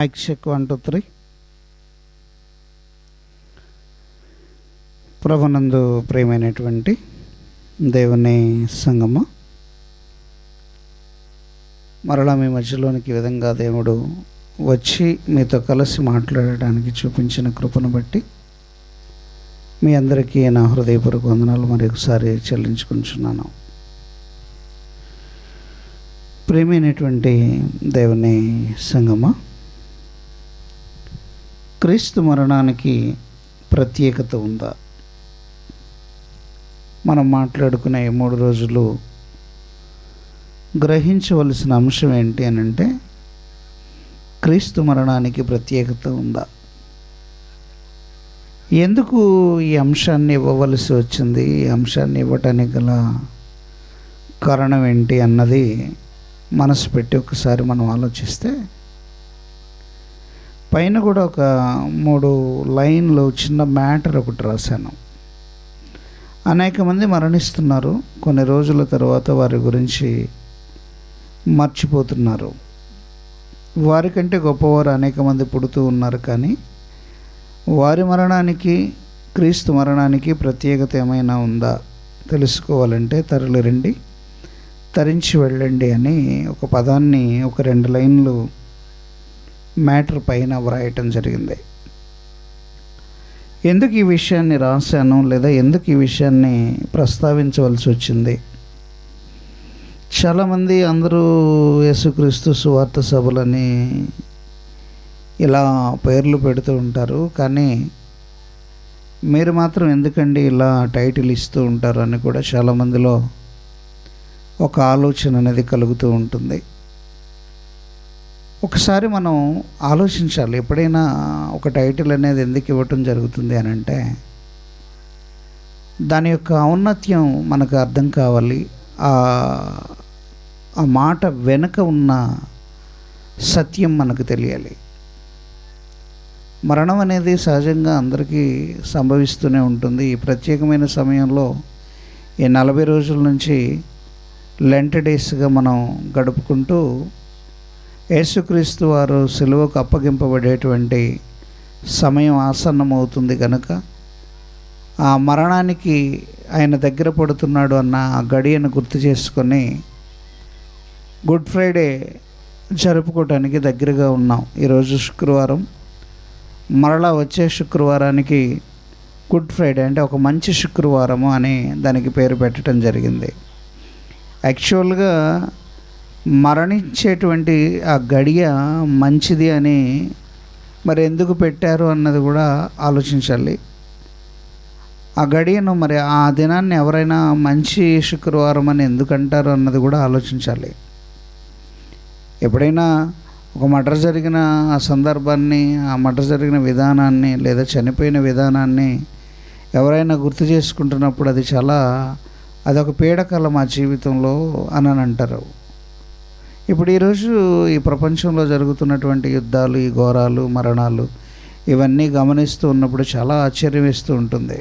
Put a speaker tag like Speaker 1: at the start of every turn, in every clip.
Speaker 1: Mic check 1 2 3. ప్రభునందు ప్రియమైనటువంటి దేవుని సంగమ, మరలా మీ మధ్యలోనికి ఈ విధంగా దేవుడు వచ్చి మీతో కలిసి మాట్లాడడానికి చూపించిన కృపను బట్టి మీ అందరికీ నా హృదయపూర్వక వందనాలు మరొకసారి చెల్లించుకుంటున్నాను. ప్రియమైనటువంటి దేవుని సంగమ, క్రీస్తు మరణానికి ప్రత్యేకత ఉందా? మనం మాట్లాడుకునే 3 రోజులు గ్రహించవలసిన అంశం ఏంటి అని అంటే, క్రీస్తు మరణానికి ప్రత్యేకత ఉందా? ఎందుకు ఈ అంశాన్ని ఇవ్వవలసి వచ్చింది, ఈ అంశాన్ని ఇవ్వటానికి గల కారణం ఏంటి అన్నది మనసు పెట్టి ఒకసారి మనం ఆలోచిస్తే, పైన కూడా ఒక 3 లైన్లు చిన్న మ్యాటర్ ఒకటి రాశాను. అనేక మంది మరణిస్తున్నారు, కొన్ని రోజుల తర్వాత వారి గురించి మర్చిపోతున్నారు. వారికంటే గొప్పవారు అనేక మంది పుడుతూ ఉన్నారు, కానీ వారి మరణానికి క్రీస్తు మరణానికి ప్రత్యేకత ఏమైనా ఉందా తెలుసుకోవాలంటే తరలి రండి, తరించి వెళ్ళండి అని ఒక పదాన్ని ఒక 2 లైన్లు మ్యాటర్ పైన వ్రాయటం జరిగింది. ఎందుకు ఈ విషయాన్ని రాశాను, లేదా ఎందుకు ఈ విషయాన్ని ప్రస్తావించవలసి వచ్చింది? చాలామంది అందరూ యేసుక్రీస్తు సువార్త సభలని ఇలా పేర్లు పెడుతూ ఉంటారు, కానీ మీరు మాత్రం ఎందుకండి ఇలా టైటిల్ ఇస్తూ ఉంటారు అని కూడా చాలామందిలో ఒక ఆలోచన అనేది కలుగుతూ ఉంటుంది. ఒకసారి మనం ఆలోచించాలి, ఎప్పుడైనా ఒక టైటిల్ అనేది ఎందుకు ఇవ్వటం జరుగుతుంది అని అంటే, దాని యొక్క ఔన్నత్యం మనకు అర్థం కావాలి. ఆ మాట వెనుక ఉన్న సత్యం మనకు తెలియాలి. మరణం అనేది సహజంగా అందరికీ సంభవిస్తూనే ఉంటుంది. ఈ ప్రత్యేకమైన సమయంలో ఈ 40 రోజుల నుంచి లెంట్ డేస్గా మనం గడుపుకుంటూ యేసుక్రీస్తు వారు సిలువకు అప్పగింపబడేటువంటి సమయం ఆసన్నమవుతుంది కనుక, ఆ మరణానికి ఆయన దగ్గర పడుతున్నాడు అన్న ఆ గడియను గుర్తు చేసుకొని గుడ్ ఫ్రైడే జరుపుకోవటానికి దగ్గరగా ఉన్నాం. ఈరోజు శుక్రవారం, మరలా వచ్చే శుక్రవారానికి గుడ్ ఫ్రైడే అంటే ఒక మంచి శుక్రవారము అని దానికి పేరు పెట్టడం జరిగింది. యాక్చువల్గా మరణించేటువంటి ఆ గడియ మంచిది అని మరి ఎందుకు పెట్టారు అన్నది కూడా ఆలోచించాలి. ఆ గడియను మరి ఆ దినాన్ని ఎవరైనా మంచి శుక్రవారం అని ఎందుకు అంటారు అన్నది కూడా ఆలోచించాలి. ఎప్పుడైనా ఒక మర్డర్ జరిగిన ఆ సందర్భాన్ని, ఆ మర్డర్ జరిగిన విధానాన్ని లేదా చనిపోయిన విధానాన్ని ఎవరైనా గుర్తు చేసుకుంటున్నప్పుడు అదొక పీడకల మా జీవితంలో అని అంటారు. ఇప్పుడు ఈరోజు ఈ ప్రపంచంలో జరుగుతున్నటువంటి యుద్ధాలు, ఈ ఘోరాలు, మరణాలు ఇవన్నీ గమనిస్తూ ఉన్నప్పుడు చాలా ఆశ్చర్యం వేస్తూ ఉంటుంది.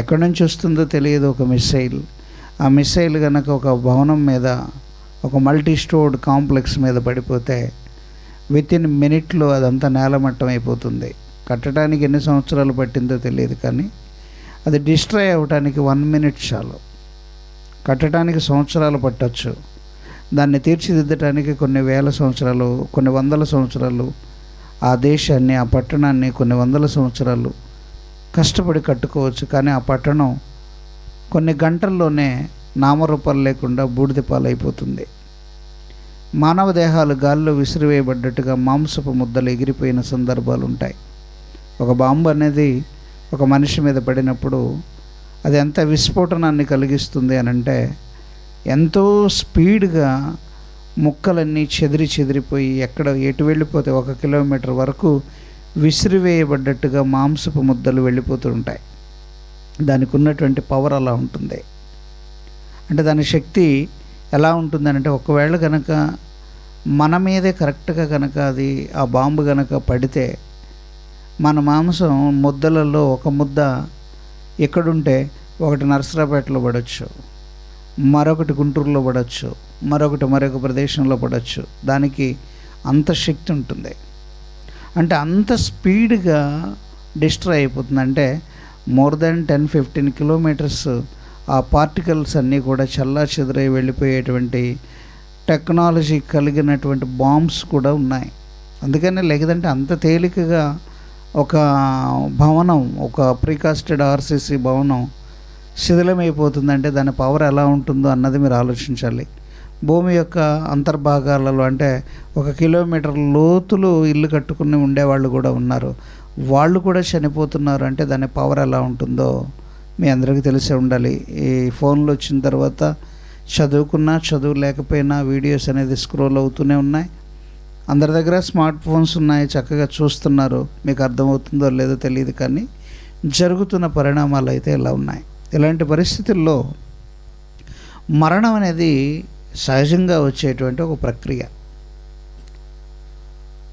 Speaker 1: ఎక్కడి నుంచి వస్తుందో తెలియదు ఒక మిస్సైల్. ఆ మిస్సైల్ కనుక ఒక భవనం మీద, ఒక మల్టీ స్టోర్డ్ కాంప్లెక్స్ మీద పడిపోతే వితిన్ మినిట్లో అదంతా నేలమట్టం అయిపోతుంది. కట్టడానికి ఎన్ని సంవత్సరాలు పట్టిందో తెలియదు, కానీ అది డిస్ట్రాయ్ అవ్వడానికి 1 మినిట్ చాలు. కట్టడానికి సంవత్సరాలు పట్టచ్చు, దాన్ని తీర్చిదిద్దడానికి కొన్ని వేల సంవత్సరాలు, కొన్ని వందల సంవత్సరాలు, ఆ దేశాన్ని, ఆ పట్టణాన్ని కొన్ని వందల సంవత్సరాలు కష్టపడి కట్టుకోవచ్చు. కానీ ఆ పట్టణం కొన్ని గంటల్లోనే నామరూపాలు లేకుండా బూడిద పాలైపోతుంది. మానవ దేహాలు గాల్లో విసిరివేయబడ్డట్టుగా మాంసపు ముద్దలు ఎగిరిపోయిన సందర్భాలు ఉంటాయి. ఒక బాంబు అనేది ఒక మనిషి మీద పడినప్పుడు అది ఎంత విస్ఫోటనాన్ని కలిగిస్తుంది అని అంటే, ఎంతో స్పీడ్గా ముక్కలన్నీ చెదిరిపోయి ఎటు వెళ్ళిపోతే 1 కిలోమీటర్ వరకు విసిరివేయబడ్డట్టుగా మాంసపు ముద్దలు వెళ్ళిపోతూ ఉంటాయి. దానికి ఉన్నటువంటి పవర్ అలా ఉంటుంది. అంటే దాని శక్తి ఎలా ఉంటుందనంటే, ఒకవేళ కనుక మన మీదే కరెక్ట్గా కనుక అది ఆ బాంబు కనుక పడితే, మన మాంసం ముద్దలలో ఒక ముద్ద ఎక్కడుంటే ఒకటి నరసరాపేటలో పడవచ్చు, మరొకటి గుంటూరులో పడవచ్చు, మరొక ప్రదేశంలో పడవచ్చు. దానికి అంత శక్తి ఉంటుంది. అంటే అంత స్పీడ్గా డిస్ట్రాయ్ అయిపోతుంది. అంటే మోర్ దెన్ 10-15 కిలోమీటర్స్ ఆ పార్టికల్స్ అన్నీ కూడా చల్లా చెదురై వెళ్ళిపోయేటువంటి టెక్నాలజీ కలిగినటువంటి బాంబ్స్ కూడా ఉన్నాయి. అందుకనే లేదంటే అంత తేలికగా ఒక భవనం, ఒక ప్రీకాస్టెడ్ ఆర్సీసీ భవనం శిథిలమైపోతుందంటే దాని పవర్ ఎలా ఉంటుందో అన్నది మీరు ఆలోచించాలి. భూమి యొక్క అంతర్భాగాలలో అంటే 1 కిలోమీటర్ లోతులు ఇల్లు కట్టుకుని ఉండేవాళ్ళు కూడా ఉన్నారు. వాళ్ళు కూడా చనిపోతున్నారు అంటే దాని పవర్ ఎలా ఉంటుందో మీ అందరికీ తెలిసే ఉండాలి. ఈ ఫోన్లు వచ్చిన తర్వాత చదువుకున్నా చదువు లేకపోయినా వీడియోస్ అనేది స్క్రోల్ అవుతూనే ఉన్నాయి. అందరి దగ్గర స్మార్ట్ ఫోన్స్ ఉన్నాయి, చక్కగా చూస్తున్నారు. మీకు అర్థమవుతుందో లేదో తెలియదు, కానీ జరుగుతున్న పరిణామాలు అయితే ఇలా ఉన్నాయి. ఇలాంటి పరిస్థితుల్లో మరణం అనేది సహజంగా వచ్చేటువంటి ఒక ప్రక్రియ.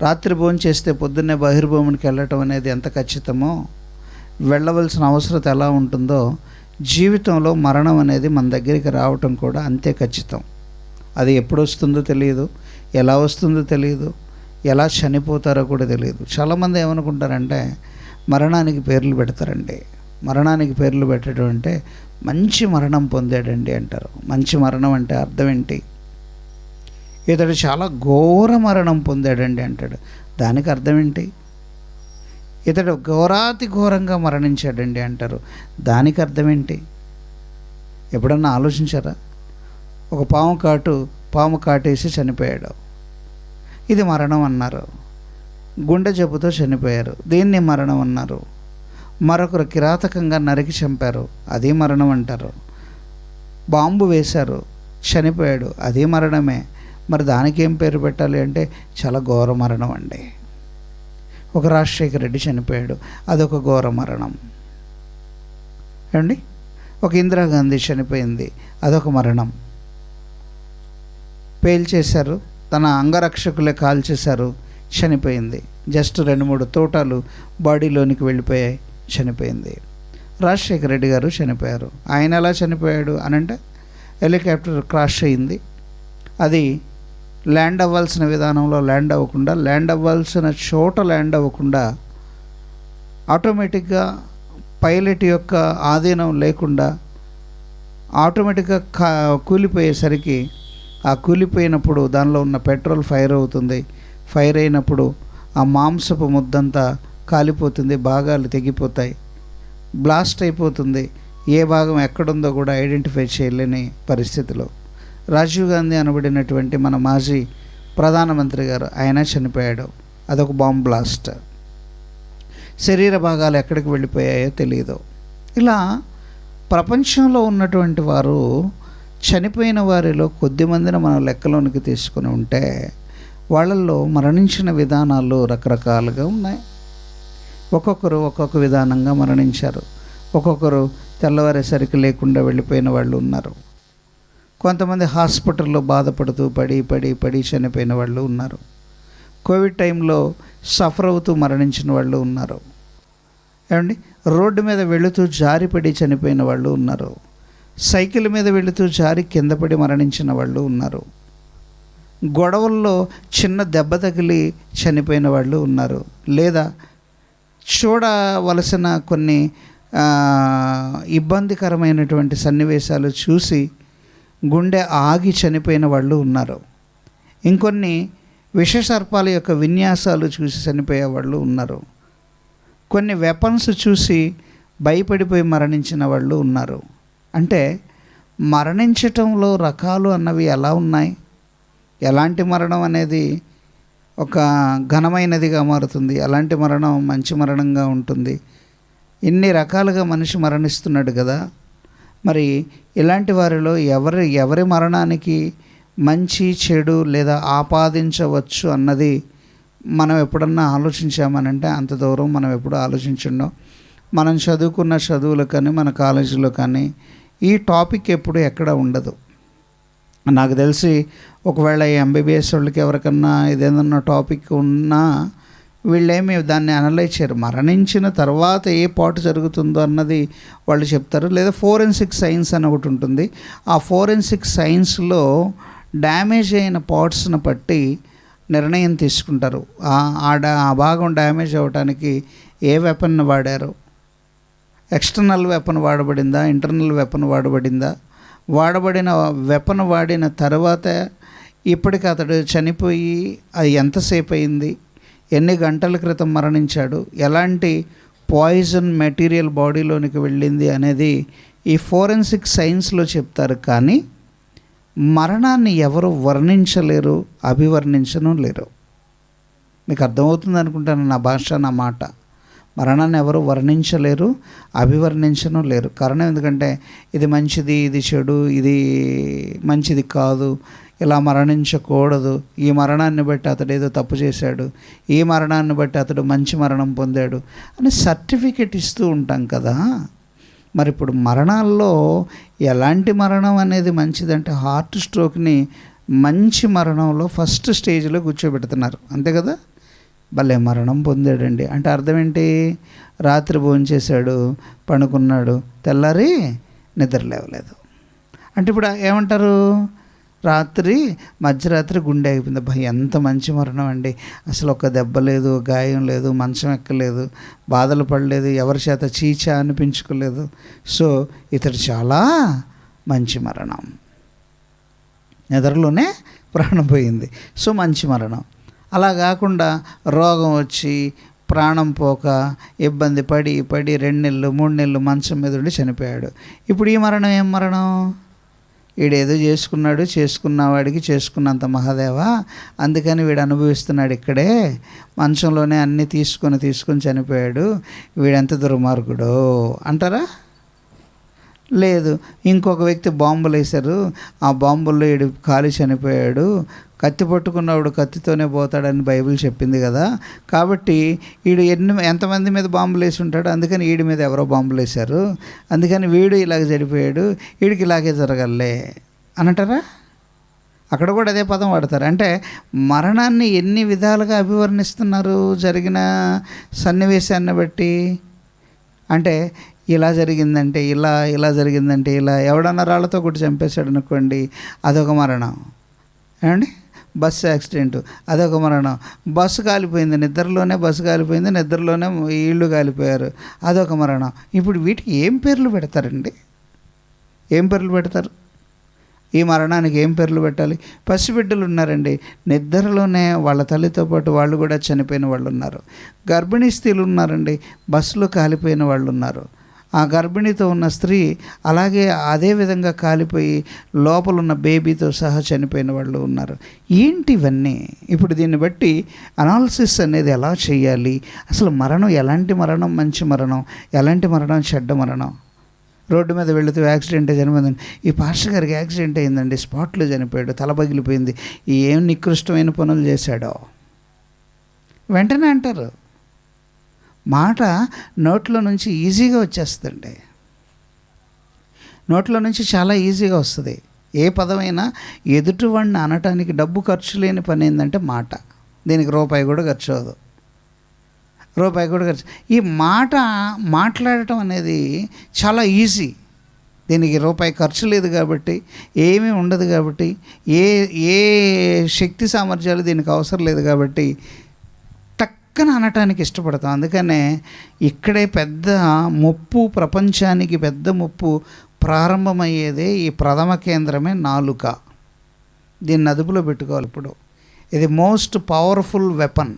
Speaker 1: రాత్రి భోజనం చేస్తే పొద్దున్నే బహిర్భూమికి వెళ్ళటం అనేది ఎంత ఖచ్చితమో, వెళ్ళవలసిన అవసరం ఎలా ఉంటుందో, జీవితంలో మరణం అనేది మన దగ్గరికి రావటం కూడా అంతే ఖచ్చితం. అది ఎప్పుడు వస్తుందో తెలియదు, ఎలా వస్తుందో తెలియదు, ఎలా చనిపోతారో కూడా తెలియదు. చాలామంది ఏమనుకుంటారంటే మరణానికి పేర్లు పెడతారండి. మరణానికి పేర్లు పెట్టడం అంటే మంచి మరణం పొందాడండి అంటారు. మంచి మరణం అంటే అర్థం ఏంటి? ఇతడు చాలా ఘోర మరణం పొందాడండి అంటాడు. దానికి అర్థం ఏంటి? ఇతడు ఘోరాతి ఘోరంగా మరణించాడండి అంటారు. దానికి అర్థం ఏంటి? ఎప్పుడన్నా ఆలోచించారా? ఒక పాము కాటేసి చనిపోయాడు, ఇది మరణం అన్నారు. గుండె జబ్బుతో చనిపోయారు, దీన్ని మరణం అన్నారు. మరొకరు కిరాతకంగా నరికి చంపారు, అది మరణం అంటారు. బాంబు వేశారు, చనిపోయాడు, అది మరణమే. మరి దానికి ఏం పేరు పెట్టాలి అంటే చాలా ఘోర మరణం అండి. ఒక రాజశేఖర రెడ్డి చనిపోయాడు, అదొక ఘోర మరణం అండి. ఒక ఇందిరాగాంధీ చనిపోయింది, అదొక మరణం. పేల్చేశారు, తన అంగరక్షకులే కాల్చేశారు, చనిపోయింది. జస్ట్ 2-3 తోటాలు బాడీలోనికి వెళ్ళిపోయాయి, చనిపోయింది. రాజశేఖర రెడ్డి గారు చనిపోయారు. ఆయన ఎలా చనిపోయాడు అనంటే హెలికాప్టర్ క్రాష్ అయింది. అది ల్యాండ్ అవ్వాల్సిన విధానంలో ల్యాండ్ అవ్వకుండా, ల్యాండ్ అవ్వాల్సిన చోట ల్యాండ్ అవ్వకుండా, ఆటోమేటిక్గా పైలట్ యొక్క ఆధీనం లేకుండా ఆటోమేటిక్గా కూలిపోయేసరికి, ఆ కూలిపోయినప్పుడు దానిలో ఉన్న పెట్రోల్ ఫైర్ అవుతుంది. ఫైర్ అయినప్పుడు ఆ మాంసపు ముద్దంతా కాలిపోతుంది, భాగాలు తెగిపోతాయి, బ్లాస్ట్ అయిపోతుంది. ఏ భాగం ఎక్కడుందో కూడా ఐడెంటిఫై చేయలేని పరిస్థితిలో రాజీవ్ గాంధీ అనబడినటువంటి మన మాజీ ప్రధానమంత్రి గారు ఆయన చనిపోయాడు, అదొక బాంబ్ బ్లాస్ట్. శరీర భాగాలు ఎక్కడికి వెళ్ళిపోయాయో తెలియదు. ఇలా ప్రపంచంలో ఉన్నటువంటి వారు చనిపోయిన వారిలో కొద్దిమందిని మనం లెక్కలోనికి తీసుకుని ఉంటే వాళ్ళల్లో మరణించిన విధానాలు రకరకాలుగా ఉన్నాయి. ఒక్కొక్కరు ఒక్కొక్క విధానంగా మరణించారు. ఒక్కొక్కరు తెల్లవారేసరికి లేకుండా వెళ్ళిపోయిన వాళ్ళు ఉన్నారు. కొంతమంది హాస్పిటల్లో బాధపడుతూ పడి చనిపోయిన వాళ్ళు ఉన్నారు. కోవిడ్ టైంలో సఫర్ అవుతూ మరణించిన వాళ్ళు ఉన్నారు. ఏమండి, రోడ్డు మీద వెళుతూ జారిపడి చనిపోయిన వాళ్ళు ఉన్నారు. సైకిల్ మీద వెళుతూ జారి కింద పడి మరణించిన వాళ్ళు ఉన్నారు. గొడవల్లో చిన్న దెబ్బ తగిలి చనిపోయిన వాళ్ళు ఉన్నారు. లేదా చూడవలసిన కొన్ని ఇబ్బందికరమైనటువంటి సన్నివేశాలు చూసి గుండె ఆగి చనిపోయిన వాళ్ళు ఉన్నారు. ఇంకొన్ని విషసర్పాల యొక్క విన్యాసాలు చూసి చనిపోయే వాళ్ళు ఉన్నారు. కొన్ని వెపన్స్ చూసి భయపడిపోయి మరణించిన వాళ్ళు ఉన్నారు. అంటే మరణించటంలో రకాలు అన్నవి ఎలా ఉన్నాయి? ఎలాంటి మరణం అనేది ఒక ఘనమైనదిగా మారుతుంది, ఎలాంటి మరణం మంచి మరణంగా ఉంటుంది. ఇన్ని రకాలుగా మనిషి మరణిస్తున్నాడు కదా. మరి ఇలాంటి వారిలో ఎవరి మరణానికి మంచి చెడు లేదా ఆపాదించవచ్చు అన్నది మనం ఎప్పుడన్నా ఆలోచించామనంటే అంత దూరం మనం ఎప్పుడు ఆలోచించుండం. మనం చదువుకున్న చదువులు కానీ మన కాలేజీలో కానీ ఈ టాపిక్ ఎప్పుడు ఎక్కడ ఉండదు. నాకు తెలిసి ఒకవేళ ఈ ఎంబీబీఎస్ వాళ్ళకి ఎవరికన్నా ఇదేదన్నా టాపిక్ ఉన్నా వీళ్ళేమి దాన్ని అనలైజ్ చేయరు. మరణించిన తర్వాత ఏ పార్ట్ జరుగుతుందో అన్నది వాళ్ళు చెప్తారు. లేదా ఫోరెన్సిక్ సైన్స్ అని ఒకటి ఉంటుంది. ఆ ఫోరెన్సిక్ సైన్స్లో డ్యామేజ్ అయిన పార్ట్స్ని బట్టి నిర్ణయం తీసుకుంటారు. ఆ భాగం డ్యామేజ్ అవ్వటానికి ఏ వెపన్ వాడారు, ఎక్స్టర్నల్ వెపన్ వాడబడిందా, ఇంటర్నల్ వెపన్ వాడబడిందా, వాడబడిన వెపన్ వాడిన తర్వాత ఇప్పటికి అతడు చనిపోయి అది ఎంతసేపు అయింది, ఎన్ని గంటల క్రితం మరణించాడు, ఎలాంటి పాయిజన్ మెటీరియల్ బాడీలోనికి వెళ్ళింది అనేది ఈ ఫోరెన్సిక్ సైన్స్లో చెప్తారు. కానీ మరణాన్ని ఎవరు వర్ణించలేరు, అభివర్ణించను లేరు. మీకు అర్థమవుతుంది అనుకుంటాను నా భాష, నా మాట. మరణాన్ని ఎవరు వర్ణించలేరు, అభివర్ణించను లేరు. కారణం ఎందుకంటే ఇది మంచిది, ఇది చెడు, ఇది మంచిది కాదు, ఇలా మరణించకూడదు, ఈ మరణాన్ని బట్టి అతడు ఏదో తప్పు చేశాడు, ఈ మరణాన్ని బట్టి అతడు మంచి మరణం పొందాడు అని సర్టిఫికెట్ ఇస్తూ ఉంటాం కదా. మరి ఇప్పుడు మరణాల్లో ఎలాంటి మరణం అనేది మంచిదంటే హార్ట్ స్ట్రోక్ని మంచి మరణంలో ఫస్ట్ స్టేజ్లో కూర్చోబెడుతున్నారు, అంతే కదా. భలే మరణం పొందాడండి అంటే అర్థం ఏంటి? రాత్రి భోంచేశాడు, పడుకున్నాడు, తెల్లారి నిద్ర లేవలేదు అంటే ఇప్పుడు ఏమంటారు? మధ్యరాత్రి గుండె అయిపోయింది. అబ్బా ఎంత మంచి మరణం అండి, అసలు ఒక దెబ్బ లేదు, గాయం లేదు, మంచం ఎక్కలేదు, బాధలు పడలేదు, ఎవరి చేత చీచా అనిపించుకోలేదు. సో ఇతడు చాలా మంచి మరణం, నిద్రలోనే ప్రాణం పోయింది, సో మంచి మరణం. అలా కాకుండా రోగం వచ్చి ప్రాణం పోక ఇబ్బంది పడి 2 నెలలు 3 నెలలు మంచం మీద ఉండి చనిపోయాడు. ఇప్పుడు ఈ మరణం ఏం మరణం? వీడేదో చేసుకున్నాడు, చేసుకున్నవాడికి చేసుకున్నంత మహాదేవా, అందుకని వీడు అనుభవిస్తున్నాడు ఇక్కడే, మంచంలోనే అన్నీ తీసుకొని చనిపోయాడు, వీడెంత దుర్మార్గుడో అంటారా? లేదు, ఇంకొక వ్యక్తి బాంబులు వేశారు, ఆ బాంబుల్లో వీడు కాలి చనిపోయాడు, కత్తి పట్టుకున్నవాడు కత్తితోనే పోతాడని బైబిల్ చెప్పింది కదా, కాబట్టి వీడు ఎంతమంది మీద బాంబులు వేసి ఉంటాడు, అందుకని వీడి మీద ఎవరో బాంబులు వేశారు, అందుకని వీడు ఇలాగ చనిపోయాడు, వీడికి ఇలాగే జరగలే అని అంటారా? అక్కడ కూడా అదే పదం వాడతారు. అంటే మరణాన్ని ఎన్ని విధాలుగా అభివర్ణిస్తున్నారు జరిగిన సన్నివేశాన్ని బట్టి. అంటే ఇలా జరిగిందంటే ఇలా జరిగిందంటే ఇలా, ఎవడన్నా రాళ్ళతో కొట్టి చంపేశాడు అనుకోండి, అదొక మరణం. ఏమండి, బస్సు యాక్సిడెంట్, అదొక మరణం. బస్సు కాలిపోయింది, నిద్రలోనే బస్సు కాలిపోయింది, నిద్రలోనే ఇళ్ళు కాలిపోయారు, అదొక మరణం. ఇప్పుడు వీటికి ఏం పేర్లు పెడతారండి? ఏం పేర్లు పెడతారు? ఈ మరణానికి ఏం పేర్లు పెట్టాలి? పసిబిడ్డలు ఉన్నారండి, నిద్రలోనే వాళ్ళ తల్లితో పాటు వాళ్ళు కూడా చనిపోయిన వాళ్ళు ఉన్నారు. గర్భిణీ స్త్రీలు ఉన్నారండి, బస్సులో కాలిపోయిన వాళ్ళు ఉన్నారు. ఆ గర్భిణితో ఉన్న స్త్రీ అలాగే అదే విధంగా కాలిపోయి లోపల ఉన్న బేబీతో సహా చనిపోయిన వాళ్ళు ఉన్నారు. ఏంటి ఇవన్నీ? ఇప్పుడు దీన్ని బట్టి అనాలిసిస్ అనేది ఎలా చేయాలి? అసలు మరణం ఎలాంటి మరణం మంచి మరణం, ఎలాంటి మరణం చెడ్డ మరణం? రోడ్డు మీద వెళుతూ యాక్సిడెంట్ చనిపోయిందండి, ఈ పాస్టర్ గారికి యాక్సిడెంట్ అయిందండి, స్పాట్లో చనిపోయాడు, తల పగిలిపోయింది, ఏం నికృష్టమైన పనులు చేశాడో వెంటనే అంటారు. మాట నోట్లో నుంచి ఈజీగా వచ్చేస్తుంది, నోట్లో నుంచి చాలా ఈజీగా వస్తుంది. ఏ పదమైనా ఎదుటివాడిని అనటానికి డబ్బు ఖర్చు లేని పని ఏంటంటే మాట. దీనికి రూపాయి కూడా ఖర్చు అవ్వదు, రూపాయి కూడా ఖర్చు. ఈ మాట్లాడటం అనేది చాలా ఈజీ. దీనికి రూపాయి ఖర్చు లేదు కాబట్టి, ఏమీ ఉండదు కాబట్టి, ఏ శక్తి సామర్థ్యాలు దీనికి అవసరం లేదు కాబట్టి టక్కన అనటానికి ఇష్టపడతాం. అందుకనే ఇక్కడే పెద్ద ముప్పు, ప్రపంచానికి పెద్ద ముప్పు ప్రారంభమయ్యేదే ఈ ప్రథమ కేంద్రమే నాలుక. దీన్ని అదుపులో పెట్టుకోవాలి. ఇప్పుడు ఇది మోస్ట్ పవర్ఫుల్ వెపన్.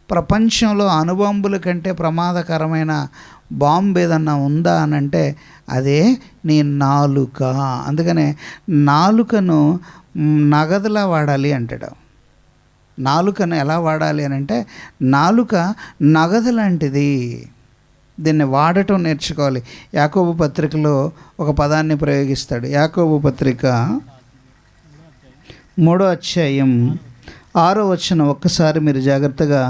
Speaker 1: ప్రపంచంలో అణుబాంబుల కంటే ప్రమాదకరమైన బాంబు ఏదన్నా ఉందా అని అంటే అదే నీ నాలుక. అందుకనే నాలుకను నగదులా వాడాలి అంటాడు. నాలుకను ఎలా వాడాలి అని అంటే నాలుక నగదు లాంటిది, దీన్ని వాడటం నేర్చుకోవాలి. యాకోబు పత్రికలో ఒక పదాన్ని ప్రయోగిస్తాడు. యాకోబు పత్రిక 3వ అధ్యాయం 6వ వచనం ఒక్కసారి మీరు జాగ్రత్తగా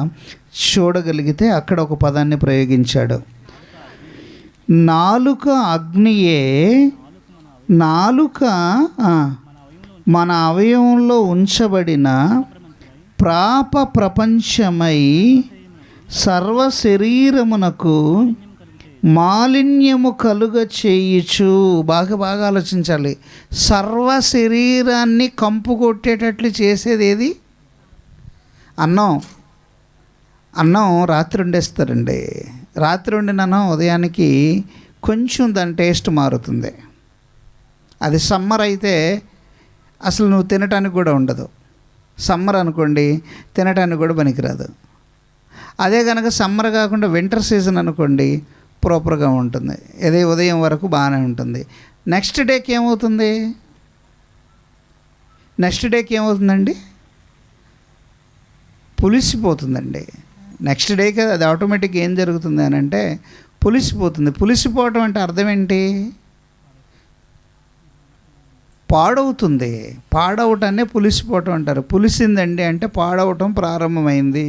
Speaker 1: చూడగలిగితే అక్కడ ఒక పదాన్ని ప్రయోగించాడు. నాలుక అగ్నియే, నాలుక మన అవయవంలో ఉంచబడిన పాప ప్రపంచమై సర్వ శరీరమునకు మాలిన్యము కలుగ చేయుచు. బాగా ఆలోచించాలి. సర్వ శరీరాన్ని కంపు కొట్టేటట్లు చేసేది ఏది? అన్నం అన్నం రాత్రి వండేస్తారండి. రాత్రి వండిన అన్నం ఉదయానికి కొంచెం దాని టేస్ట్ మారుతుంది. అది సమ్మర్ అయితే అసలు నువ్వు తినటానికి కూడా ఉండదు. సమ్మర్ అనుకోండి, తినటానికి కూడా పనికిరాదు. అదే కనుక సమ్మర్ కాకుండా వింటర్ సీజన్ అనుకోండి, ప్రాపర్గా ఉంటుంది. అదే ఉదయం వరకు బాగానే ఉంటుంది. నెక్స్ట్ డేకి ఏమవుతుంది? నెక్స్ట్ డేకి ఏమవుతుందండి? పులిసిపోతుందండి. నెక్స్ట్ డేకి అది ఆటోమేటిక్గా ఏం జరుగుతుంది అని అంటే పులిసిపోతుంది. పులిసిపోవటం అంటే అర్థం ఏంటి? పాడవుతుంది. పాడవటాన్నే పులిసిపోవటం అంటారు. పులిసిందండి అంటే పాడవటం ప్రారంభమైంది.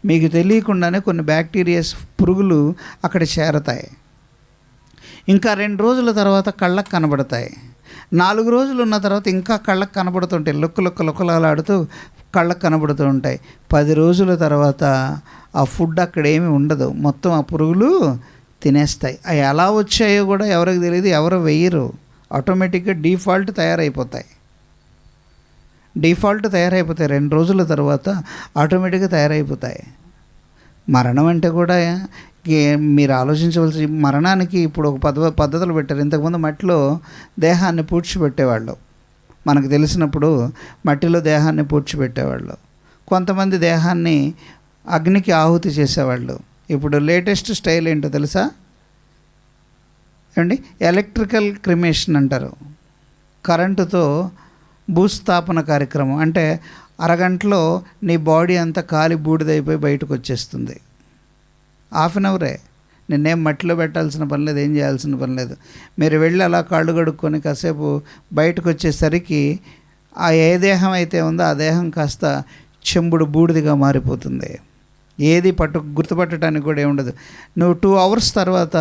Speaker 1: మీకు తెలియకుండానే కొన్ని బ్యాక్టీరియాస్, పురుగులు అక్కడ చేరతాయి. ఇంకా 2 రోజుల తర్వాత కళ్ళకు కనబడతాయి. 4 రోజులు ఉన్న తర్వాత ఇంకా కళ్ళకు కనబడుతుంటాయి. లుక్కలాడుతూ కళ్ళకు కనబడుతూ ఉంటాయి. 10 రోజుల తర్వాత ఆ ఫుడ్ అక్కడ ఏమీ ఉండదు, మొత్తం ఆ పురుగులు తినేస్తాయి. అవి ఎలా వచ్చాయో కూడా ఎవరికి తెలియదు, ఎవరు వేయరు. ఆటోమేటిక్గా డిఫాల్ట్ తయారైపోతాయి. 2 రోజుల తర్వాత ఆటోమేటిక్గా తయారైపోతాయి. మరణం అంటే కూడా మీరు ఆలోచించవలసి, మరణానికి ఇప్పుడు ఒక పద్ధతులు పెట్టారు. ఇంతకుముందు మట్టిలో దేహాన్ని పూడ్చిపెట్టేవాళ్ళు. మనకు తెలిసినప్పుడు మట్టిలో దేహాన్ని పూడ్చిపెట్టేవాళ్ళు. కొంతమంది దేహాన్ని అగ్నికి ఆహుతి చేసేవాళ్ళు. ఇప్పుడు లేటెస్ట్ స్టైల్ ఏంటో తెలుసా ఏమండి? ఎలక్ట్రికల్ క్రిమేషన్ అంటారు. కరెంటుతో భూస్థాపన కార్యక్రమం. అంటే అరగంటలో నీ బాడీ అంతా కాలి బూడిదైపోయి బయటకు వచ్చేస్తుంది. హాఫ్ అన్ అవరే. నిన్నేం మట్టిలో పెట్టాల్సిన పని లేదు, ఏం చేయాల్సిన పని లేదు. మీరు వెళ్ళి అలా కాళ్ళు కడుక్కొని కాసేపు బయటకు వచ్చేసరికి ఆ ఏ దేహం అయితే ఉందో ఆ దేహం కాస్త చెంబుడు బూడిదిగా మారిపోతుంది. ఏది గుర్తుపట్టడానికి కూడా ఏముండదు. నువ్వు 2 hours తర్వాత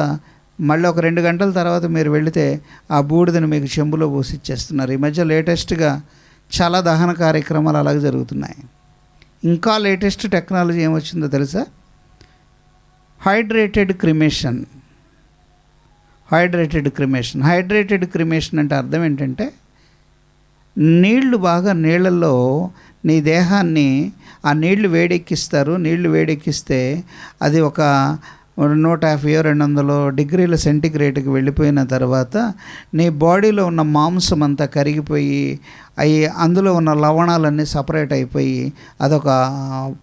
Speaker 1: మళ్ళీ ఒక 2 గంటల తర్వాత మీరు వెళితే ఆ బూడిదని మీకు చెంబులో పోసి ఇచ్చేస్తున్నారు. ఈ మధ్య లేటెస్ట్గా చాలా దహన కార్యక్రమాలు అలాగే జరుగుతున్నాయి. ఇంకా లేటెస్ట్ టెక్నాలజీ ఏమొచ్చిందో తెలుసా? Hydrated cremation. హైడ్రేటెడ్ క్రిమేషన్ అంటే అర్థం ఏంటంటే, నీళ్లలో నీ దేహాన్ని ఆ నీళ్లు వేడెక్కిస్తారు. నీళ్లు వేడెక్కిస్తే అది ఒక 150 200 degrees సెంటిగ్రేడ్కి వెళ్ళిపోయిన తర్వాత నీ బాడీలో ఉన్న మాంసం అంతా కరిగిపోయి అందులో ఉన్న లవణాలన్నీ సపరేట్ అయిపోయి అదొక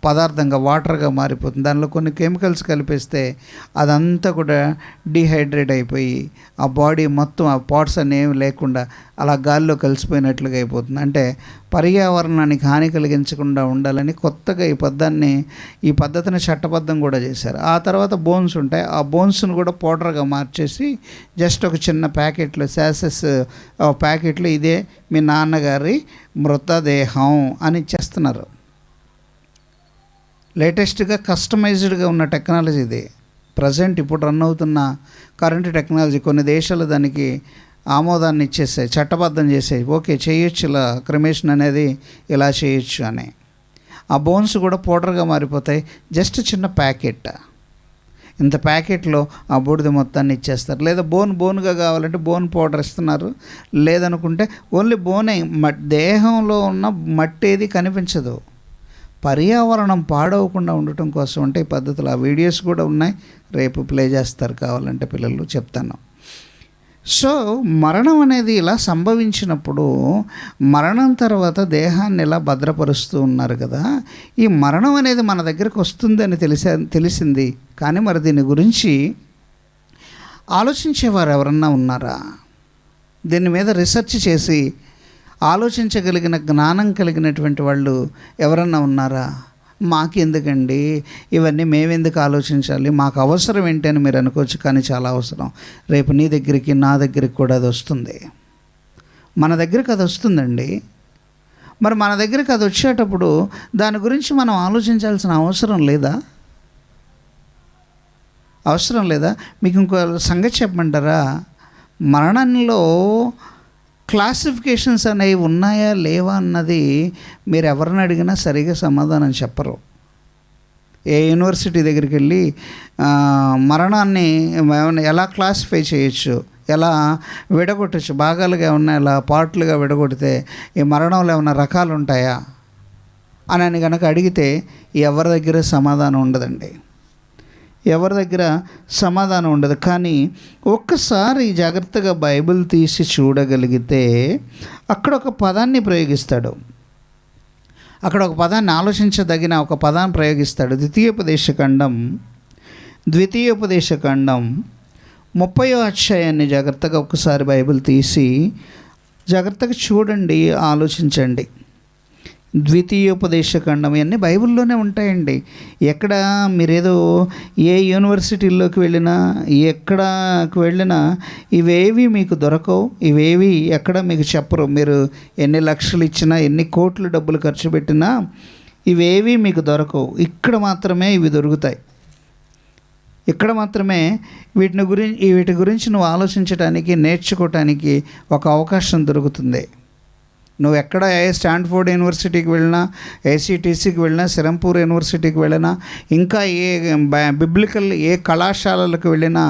Speaker 1: పదార్థంగా, వాటర్గా మారిపోతుంది. దానిలో కొన్ని కెమికల్స్ కలిపేస్తే అదంతా కూడా డీహైడ్రేట్ అయిపోయి ఆ బాడీ మొత్తం ఆ పార్ట్స్ అన్నీ ఏమి లేకుండా అలా గాల్లో కలిసిపోయినట్లుగా అయిపోతుంది. అంటే పర్యావరణానికి హాని కలిగించకుండా ఉండాలని కొత్తగా ఈ పద్ధతిని చట్టబద్ధం కూడా చేశారు. ఆ తర్వాత బోన్స్ ఉంటాయి. ఆ బోన్స్ను కూడా పౌడర్గా మార్చేసి జస్ట్ ఒక చిన్న ప్యాకెట్లో, శాసెస్ ప్యాకెట్లో ఇదే మీ నాన్నగారి మృతదేహం అని ఇచ్చేస్తున్నారు. లేటెస్ట్గా కస్టమైజ్డ్గా ఉన్న టెక్నాలజీ ఇది. ప్రజెంట్ ఇప్పుడు రన్ అవుతున్న కరెంట్ టెక్నాలజీ. కొన్ని దేశాలు దానికి ఆమోదాన్ని ఇచ్చేసాయి, చట్టబద్ధం చేసాయి. ఓకే, చేయొచ్చు, ఇలా క్రిమేషన్ అనేది ఇలా చేయొచ్చు అని. ఆ బోన్స్ కూడా పౌడర్గా మారిపోతాయి. జస్ట్ చిన్న ప్యాకెట్, ఇంత ప్యాకెట్లో ఆ బూడిద మొత్తాన్ని ఇచ్చేస్తారు. లేదా బోన్గా కావాలంటే బోన్ పౌడర్ ఇస్తున్నారు. లేదనుకుంటే ఓన్లీ బోనే. దేహంలో ఉన్న మట్టి ఏది కనిపించదు. పర్యావరణం పాడవకుండా ఉండటం కోసం అంటే ఈ పద్ధతులు. ఆ వీడియోస్ కూడా ఉన్నాయి, రేపు ప్లే చేస్తారు కావాలంటే పిల్లలు, చెప్తాను. సో మరణం అనేది ఇలా సంభవించినప్పుడు మరణం తర్వాత దేహాన్ని ఇలా భద్రపరుస్తూ ఉన్నారు కదా. ఈ మరణం అనేది మన దగ్గరకు వస్తుందని తెలిసింది, కానీ మరి దీని గురించి ఆలోచించేవారు ఎవరన్నా ఉన్నారా? దీని మీద రీసెర్చ్ చేసి ఆలోచించగలిగిన జ్ఞానం కలిగినటువంటి వాళ్ళు ఎవరన్నా ఉన్నారా? మాకెందుకండి ఇవన్నీ, మేమెందుకు ఆలోచించాలి, మాకు అవసరం ఏంటి అని మీరు అనుకోవచ్చు. కానీ చాలా అవసరం. రేపు నీ దగ్గరికి, నా దగ్గరికి కూడా అది వస్తుంది. మన దగ్గరికి అది వస్తుందండి. మరి మన దగ్గరికి అది వచ్చేటప్పుడు దాని గురించి మనం ఆలోచించాల్సిన అవసరం లేదా? మీకు ఇంకో సంగతి చెప్పమంటారా? మరణంలో క్లాసిఫికేషన్స్ అనేవి ఉన్నాయా లేవా అన్నది మీరు ఎవరిని అడిగినా సరిగా సమాధానం చెప్పరు. ఏ యూనివర్సిటీ దగ్గరికి వెళ్ళి మరణాన్ని ఎలా క్లాసిఫై చేయొచ్చు, ఎలా విడగొట్టచ్చు, భాగాలుగా ఏమన్నా ఇలా పార్ట్లుగా విడగొడితే ఈ మరణంలో ఏమన్నా రకాలు ఉంటాయా అని కనుక అడిగితే ఎవరి దగ్గర సమాధానం ఉండదండి, ఎవరి దగ్గర సమాధానం ఉండదు. కానీ ఒక్కసారి జాగ్రత్తగా బైబిల్ తీసి చూడగలిగితే అక్కడ ఒక పదాన్ని ప్రయోగిస్తాడు, అక్కడ ఒక పదాన్ని, ఆలోచించదగిన ఒక పదాన్ని ప్రయోగిస్తాడు. ద్వితీయోపదేశకాండం 30వ అధ్యాయాన్ని జాగ్రత్తగా ఒకసారి బైబిల్ తీసి జాగ్రత్తగా చూడండి, ఆలోచించండి. ద్వితీయోపదేశకాండం ఇవన్నీ బైబిల్లోనే ఉంటాయండి. ఎక్కడ మీరేదో ఏ యూనివర్సిటీల్లోకి వెళ్ళినా, ఎక్కడికి వెళ్ళినా ఇవేవి మీకు దొరకవు, ఇవేవి ఎక్కడ మీకు చెప్పరు. మీరు ఎన్ని లక్షలు ఇచ్చినా, ఎన్ని కోట్లు డబ్బులు ఖర్చు పెట్టినా ఇవేవి మీకు దొరకవు. ఇక్కడ మాత్రమే ఇవి దొరుకుతాయి, ఇక్కడ మాత్రమే వీటి గురించి నువ్వు ఆలోచించడానికి, నేర్చుకోవటానికి ఒక అవకాశం దొరుకుతుంది. నువ్వు ఎక్కడ స్టాన్ఫోర్డ్ యూనివర్సిటీకి వెళ్ళినా, ఏసీటీసీకి వెళ్ళినా, సిరంపూర్ యూనివర్సిటీకి వెళ్ళినా, ఇంకా బిబ్లికల్ ఏ కళాశాలలకు వెళ్ళినా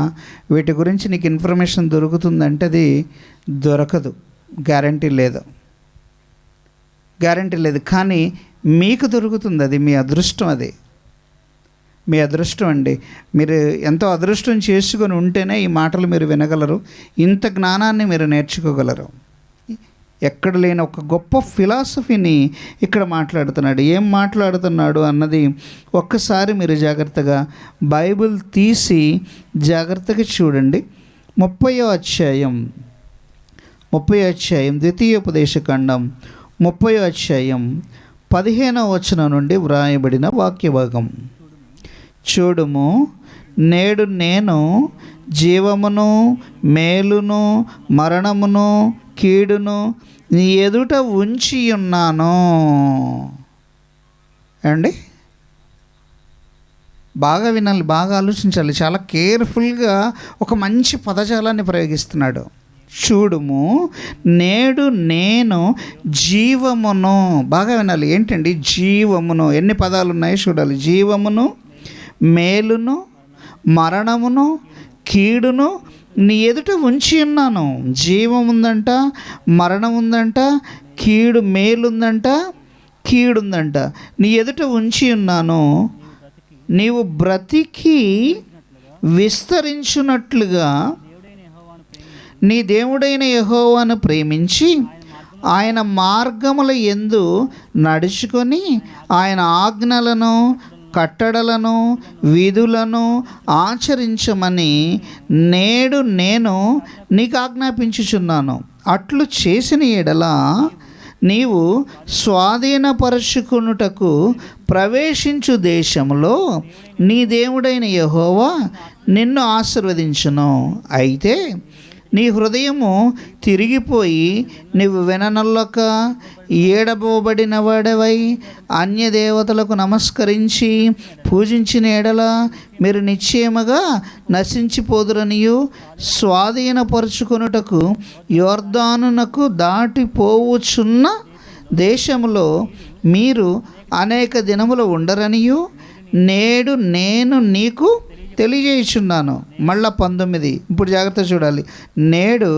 Speaker 1: వీటి గురించి నీకు ఇన్ఫర్మేషన్ దొరుకుతుందంటే అది దొరకదు, గ్యారంటీ లేదు. కానీ మీకు దొరుకుతుంది, అది మీ అదృష్టం, అది మీ అదృష్టం అండి. మీరు ఎంతో అదృష్టం చేసుకొని ఉంటేనే ఈ మాటలు మీరు వినగలరు, ఇంత జ్ఞానాన్ని మీరు నేర్చుకోగలరు. ఎక్కడ లేని ఒక గొప్ప ఫిలాసఫీని ఇక్కడ మాట్లాడుతున్నాడు. ఏం మాట్లాడుతున్నాడు అన్నది ఒక్కసారి మీరు జాగ్రత్తగా బైబిల్ తీసి జాగ్రత్తగా చూడండి. 30వ అధ్యాయం ద్వితీయోపదేశకాండం 30వ అధ్యాయం 15వ వచనం నుండి వ్రాయబడిన వాక్య భాగం. చూడుము, నేడు నేను జీవమును, మేలును, మరణమును, కీడును నీ ఎదుట ఉంచి ఉన్నాను. ఏమండి, బాగా వినాలి, బాగా ఆలోచించాలి, చాలా కేర్ఫుల్గా ఒక మంచి పదజాలాన్ని ప్రయోగిస్తున్నాడు. చూడుము, నేడు నేను జీవమును, బాగా వినాలి, ఏంటండి జీవమును, ఎన్ని పదాలు ఉన్నాయో చూడాలి. జీవమును, మేలును, మరణమును, కీడును నీ ఎదుట ఉంచి ఉన్నాను. జీవం ఉందంట, మరణం ఉందంట, మేలుందంట, కీడుందంట, నీ ఎదుట ఉంచి ఉన్నాను. నీవు బ్రతికి విస్తరించున్నట్లుగా నీ దేవుడైన యెహోవాను ప్రేమించి ఆయన మార్గముల యందు నడుచుకొని ఆయన ఆజ్ఞలను, కట్టడలను, విధులను ఆచరించమని నేడు నేను నీకు ఆజ్ఞాపించుచున్నాను. అట్లు చేసిన ఎడల నీవు స్వాధీనపరచుకొనుటకు ప్రవేశించు దేశంలో నీ దేవుడైన యెహోవా నిన్ను ఆశీర్వదించును. అయితే నీ హృదయము తిరిగిపోయి నీవు విననొల్లక ఏడబోబడిన వాడవై అన్యదేవతలకు నమస్కరించి పూజించిన ఎడల మీరు నిశ్చయముగా నశించిపోదురనియు, స్వాధీనపరుచుకొనుటకు యొర్దానునకు దాటిపోవుచున్న దేశంలో మీరు అనేక దినములు ఉండరనియు నేడు నేను నీకు తెలియజేయుచున్నాను. మళ్ళా 19, ఇప్పుడు జాగ్రత్త చూడాలి. నేడు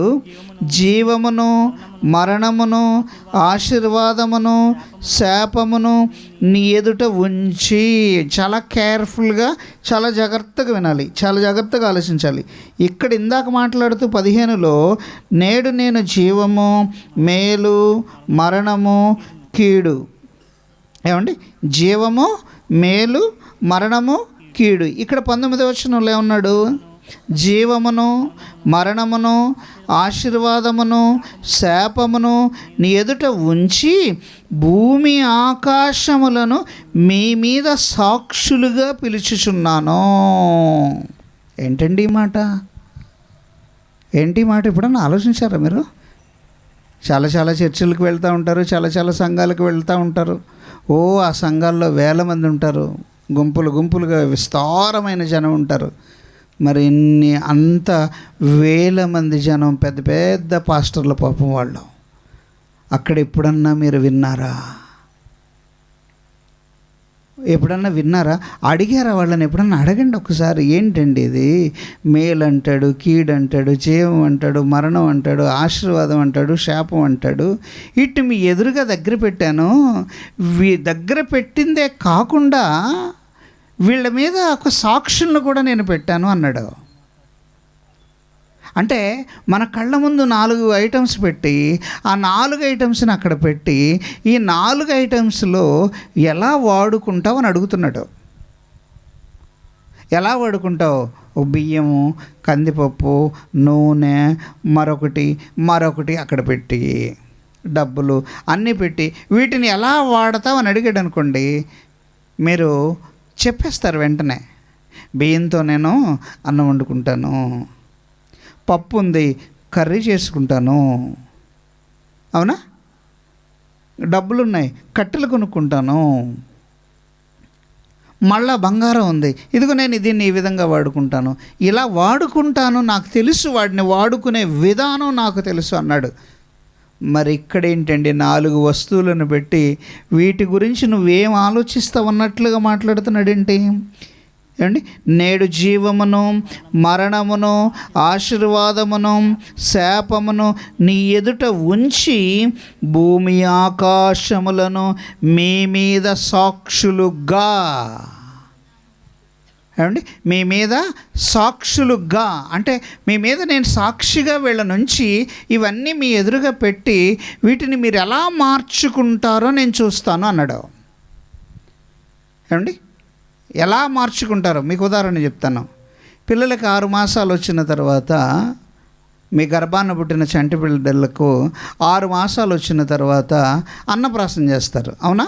Speaker 1: జీవమును, మరణమును, ఆశీర్వాదమును, శాపమును నీ ఎదుట ఉంచి, చాలా కేర్ఫుల్గా, చాలా జాగ్రత్తగా వినాలి, చాలా జాగ్రత్తగా ఆలోచించాలి. ఇక్కడ ఇందాక మాట్లాడుతూ 15లో నేడు నేను జీవము, మేలు, మరణము, కీడు, ఏమండి, జీవము, మేలు, మరణము, కీడు. ఇక్కడ 19వ వచనంలో ఏమన్నాడు? జీవమును, మరణమును, ఆశీర్వాదమును, శాపమును నీ ఎదుట ఉంచి భూమి ఆకాశములను మీ మీద సాక్షులుగా పిలుచుచున్నాను. ఏంటండి ఈ మాట? ఏంటి మాట? ఎప్పుడన్నా ఆలోచించారా మీరు? చాలా చర్చిలకు వెళ్తూ ఉంటారు, చాలా సంఘాలకు వెళ్తూ ఉంటారు. ఆ సంఘాల్లో వేల మంది ఉంటారు, గుంపులుగా విస్తారమైన జనం ఉంటారు. మరి అంత వేల మంది జనం, పెద్ద పాస్టర్ల పాపం వాళ్ళు. అక్కడ ఎప్పుడన్నా మీరు విన్నారా? ఎప్పుడన్నా విన్నారా? అడిగారా వాళ్ళని? ఎప్పుడన్నా అడగండి ఒకసారి. ఏంటండి ఇది? మేలు అంటాడు, కీడు అంటాడు, జీవం అంటాడు, మరణం అంటాడు, ఆశీర్వాదం అంటాడు, శాపం అంటాడు. ఇటు మీ ఎదురుగా దగ్గర పెట్టాను. దగ్గర పెట్టిందే కాకుండా వీళ్ళ మీద ఒక సాక్షులను కూడా నేను పెట్టాను అన్నాడు. అంటే మన కళ్ళ ముందు 4 ఐటమ్స్ పెట్టి, ఆ 4 ఐటమ్స్ని అక్కడ పెట్టి, ఈ 4 ఐటమ్స్లో ఎలా వాడుకుంటావు అని అడుగుతున్నాడు. ఎలా వాడుకుంటావు? బియ్యము, కందిపప్పు, నూనె, మరొకటి అక్కడ పెట్టి, డబ్బులు అన్నీ పెట్టి వీటిని ఎలా వాడతావు అని అడిగాడు అనుకోండి, మీరు చెప్పేస్తారు వెంటనే. బియ్యంతో నేను అన్నం వండుకుంటాను, పప్పు ఉంది కర్రీ చేసుకుంటాను, అవునా? డబ్బులున్నాయి కట్టెలు కొనుక్కుంటాను, మళ్ళా బంగారం ఉంది, ఇదిగో నేను దీన్ని ఈ విధంగా వాడుకుంటాను, ఇలా వాడుకుంటాను, నాకు తెలుసు, వాడిని వాడుకునే విధానం నాకు తెలుసు అన్నాడు. మరి ఇక్కడేంటండి 4 వస్తువులను పెట్టి వీటి గురించి నువ్వేం ఆలోచిస్తావు అన్నట్లుగా మాట్లాడుతున్నాడేంటి? ఏమండి? నేడు జీవమును, మరణమును, ఆశీర్వాదమును, శాపమును నీ ఎదుట ఉంచి భూమి ఆకాశములను మీ మీద సాక్షులుగా, ఏమండి, మీ మీద సాక్షులుగా అంటే మీ మీద నేను సాక్షిగా వీళ్ళ నుంచి ఇవన్నీ మీ ఎదురుగా పెట్టి వీటిని మీరు ఎలా మార్చుకుంటారో నేను చూస్తాను అన్నాడు. ఏమండి? ఎలా మార్చుకుంటారో మీకు ఉదాహరణ చెప్తాను. పిల్లలకి 6 మాసాలు వచ్చిన తర్వాత, మీ గర్భాన పుట్టిన చంటి బిడ్డలకు 6 మాసాలు వచ్చిన తర్వాత అన్నప్రాసన చేస్తారు, అవునా?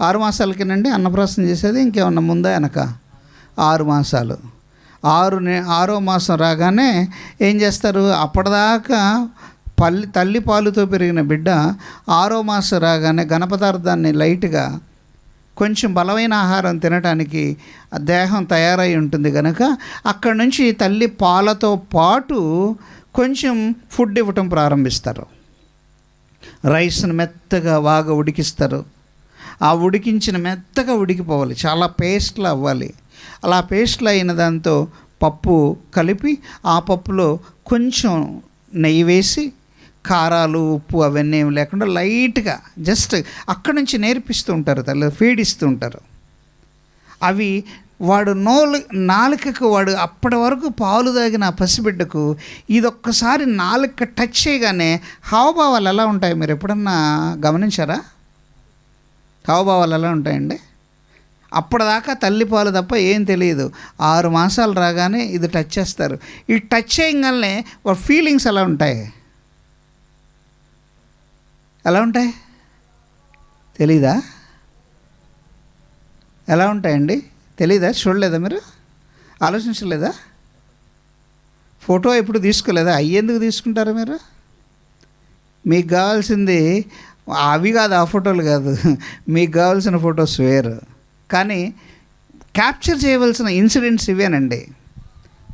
Speaker 1: 6 మాసాలకేనండి అన్నప్రాసన చేసేది, ఇంకేమన్నా ముందా వెనక? 6 మాసాలు. 6వ మాసం రాగానే ఏం చేస్తారు? అప్పటిదాకా తల్లి పాలుతో పెరిగిన బిడ్డ 6వ మాసం రాగానే ఘనపదార్థాన్ని లైట్గా, కొంచెం బలమైన ఆహారం తినడానికి దేహం తయారై ఉంటుంది కనుక అక్కడి నుంచి తల్లి పాలతో పాటు కొంచెం ఫుడ్ ఇవ్వటం ప్రారంభిస్తారు. రైస్ను మెత్తగా బాగా ఉడికిస్తారు. ఆ ఉడికించిన మెత్తగా ఉడికిపోవాలి, చాలా పేస్ట్లా అవ్వాలి. అలా పేస్ట్లు అయిన దాంతో పప్పు కలిపి ఆ పప్పులో కొంచెం నెయ్యి వేసి, కారాలు ఉప్పు అవన్నీ ఏమి లేకుండా లైట్గా జస్ట్ అక్కడి నుంచి నేర్పిస్తూ ఉంటారు, తల్లి ఫీడ్ ఇస్తూ ఉంటారు. అవి వాడు నాలుకకు, వాడు అప్పటి వరకు పాలు తాగిన ఆ పసిబిడ్డకు ఇదొక్కసారి నాలుక టచ్ చేయగానే హావభావాలు ఎలా ఉంటాయి మీరు ఎప్పుడన్నా గమనించారా? హావభావాలు ఎలా ఉంటాయండి? అప్పటిదాకా తల్లిపాలు తప్ప ఏం తెలియదు. 6 మాసాలు రాగానే ఇది టచ్ చేస్తారు. ఈ టచ్ చేయగానే వాళ్ళ ఫీలింగ్స్ ఎలా ఉంటాయి? ఎలా ఉంటాయి తెలీదా? ఎలా ఉంటాయండి తెలీదా? చూడలేదా మీరు? ఆలోచించలేదా? ఫోటో ఎప్పుడు తీసుకోలేదా? అయ్యేందుకు తీసుకుంటారా మీరు? మీకు కావాల్సింది అవి కాదు, ఆ ఫోటోలు కాదు. మీకు కావాల్సిన ఫొటోస్ వేరు. కానీ క్యాప్చర్ చేయవలసిన ఇన్సిడెంట్స్ ఇవేనండి.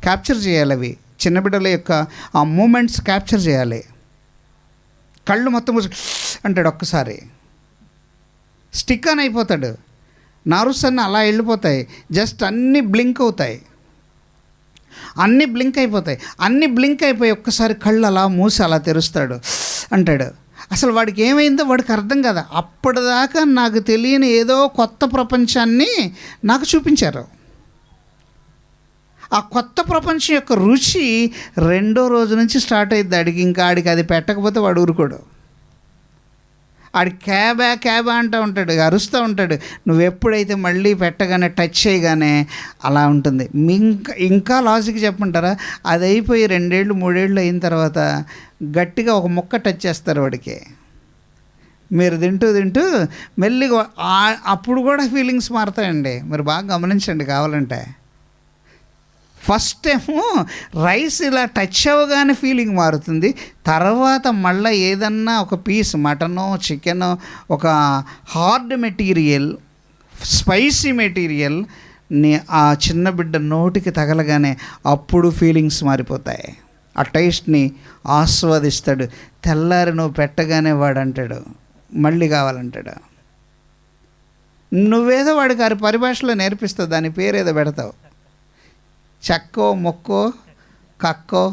Speaker 1: క్యాప్చర్ చేయాలి. అవి చిన్న బిడ్డల యొక్క ఆ మూమెంట్స్ క్యాప్చర్ చేయాలి. కళ్ళు మొత్తం అంటాడు, ఒక్కసారి స్టిక్ ఆన్ అయిపోతాడు. నర్వ్స్ అన్నీ అలా వెళ్ళిపోతాయి. జస్ట్ అన్నీ బ్లింక్ అవుతాయి, అన్నీ బ్లింక్ అయిపోయి ఒక్కసారి కళ్ళు అలా మూసి అలా తెరుస్తాడు. అంటాడు, అసలు వాడికి ఏమైందో వాడికి అర్థం కదా. అప్పటిదాకా నాకు తెలియని ఏదో కొత్త ప్రపంచాన్ని నాకు చూపించారు. ఆ కొత్త ప్రపంచం యొక్క రుచి 2వ రోజు నుంచి స్టార్ట్ అయ్యిద్ది. ఇంకా ఆడికి అది పెట్టకపోతే వాడు ఊరుకోడు. ఆడి క్యాబా అంటూ ఉంటాడు, అరుస్తూ ఉంటాడు. నువ్వు ఎప్పుడైతే మళ్ళీ పెట్టగానే టచ్ చేయగానే అలా ఉంటుంది. ఇంకా లాజిక్ చెప్పమంటారా? అది అయిపోయి 2 ఏళ్ళు 3 ఏళ్ళు అయిన తర్వాత గట్టిగా ఒక ముక్క టచ్ చేస్తారు వాడికి. మీరు తింటూ మెల్లిగా అప్పుడు కూడా ఫీలింగ్స్ మారుతాయండి. మీరు బాగా గమనించండి కావాలంటే. ఫస్ట్ ఏమో రైస్ ఇలా టచ్ అవ్వగానే ఫీలింగ్ మారుతుంది. తర్వాత మళ్ళీ ఏదన్నా ఒక పీస్ మటనో చికెనో ఒక హార్డ్ మెటీరియల్, స్పైసీ మెటీరియల్ ఆ చిన్న బిడ్డ నోటికి తగలగానే అప్పుడు ఫీలింగ్స్ మారిపోతాయి. ఆ టేస్ట్ని ఆస్వాదిస్తాడు. తెల్లారి నువ్వు పెట్టగానే వాడు అంటాడు మళ్ళీ కావాలంటాడు. నువ్వేదో వాడికి ఆ పరిభాషలో నేర్పిస్తావు, దాని పేరేదో పెడతావు, చక్కో మొక్కో కక్కో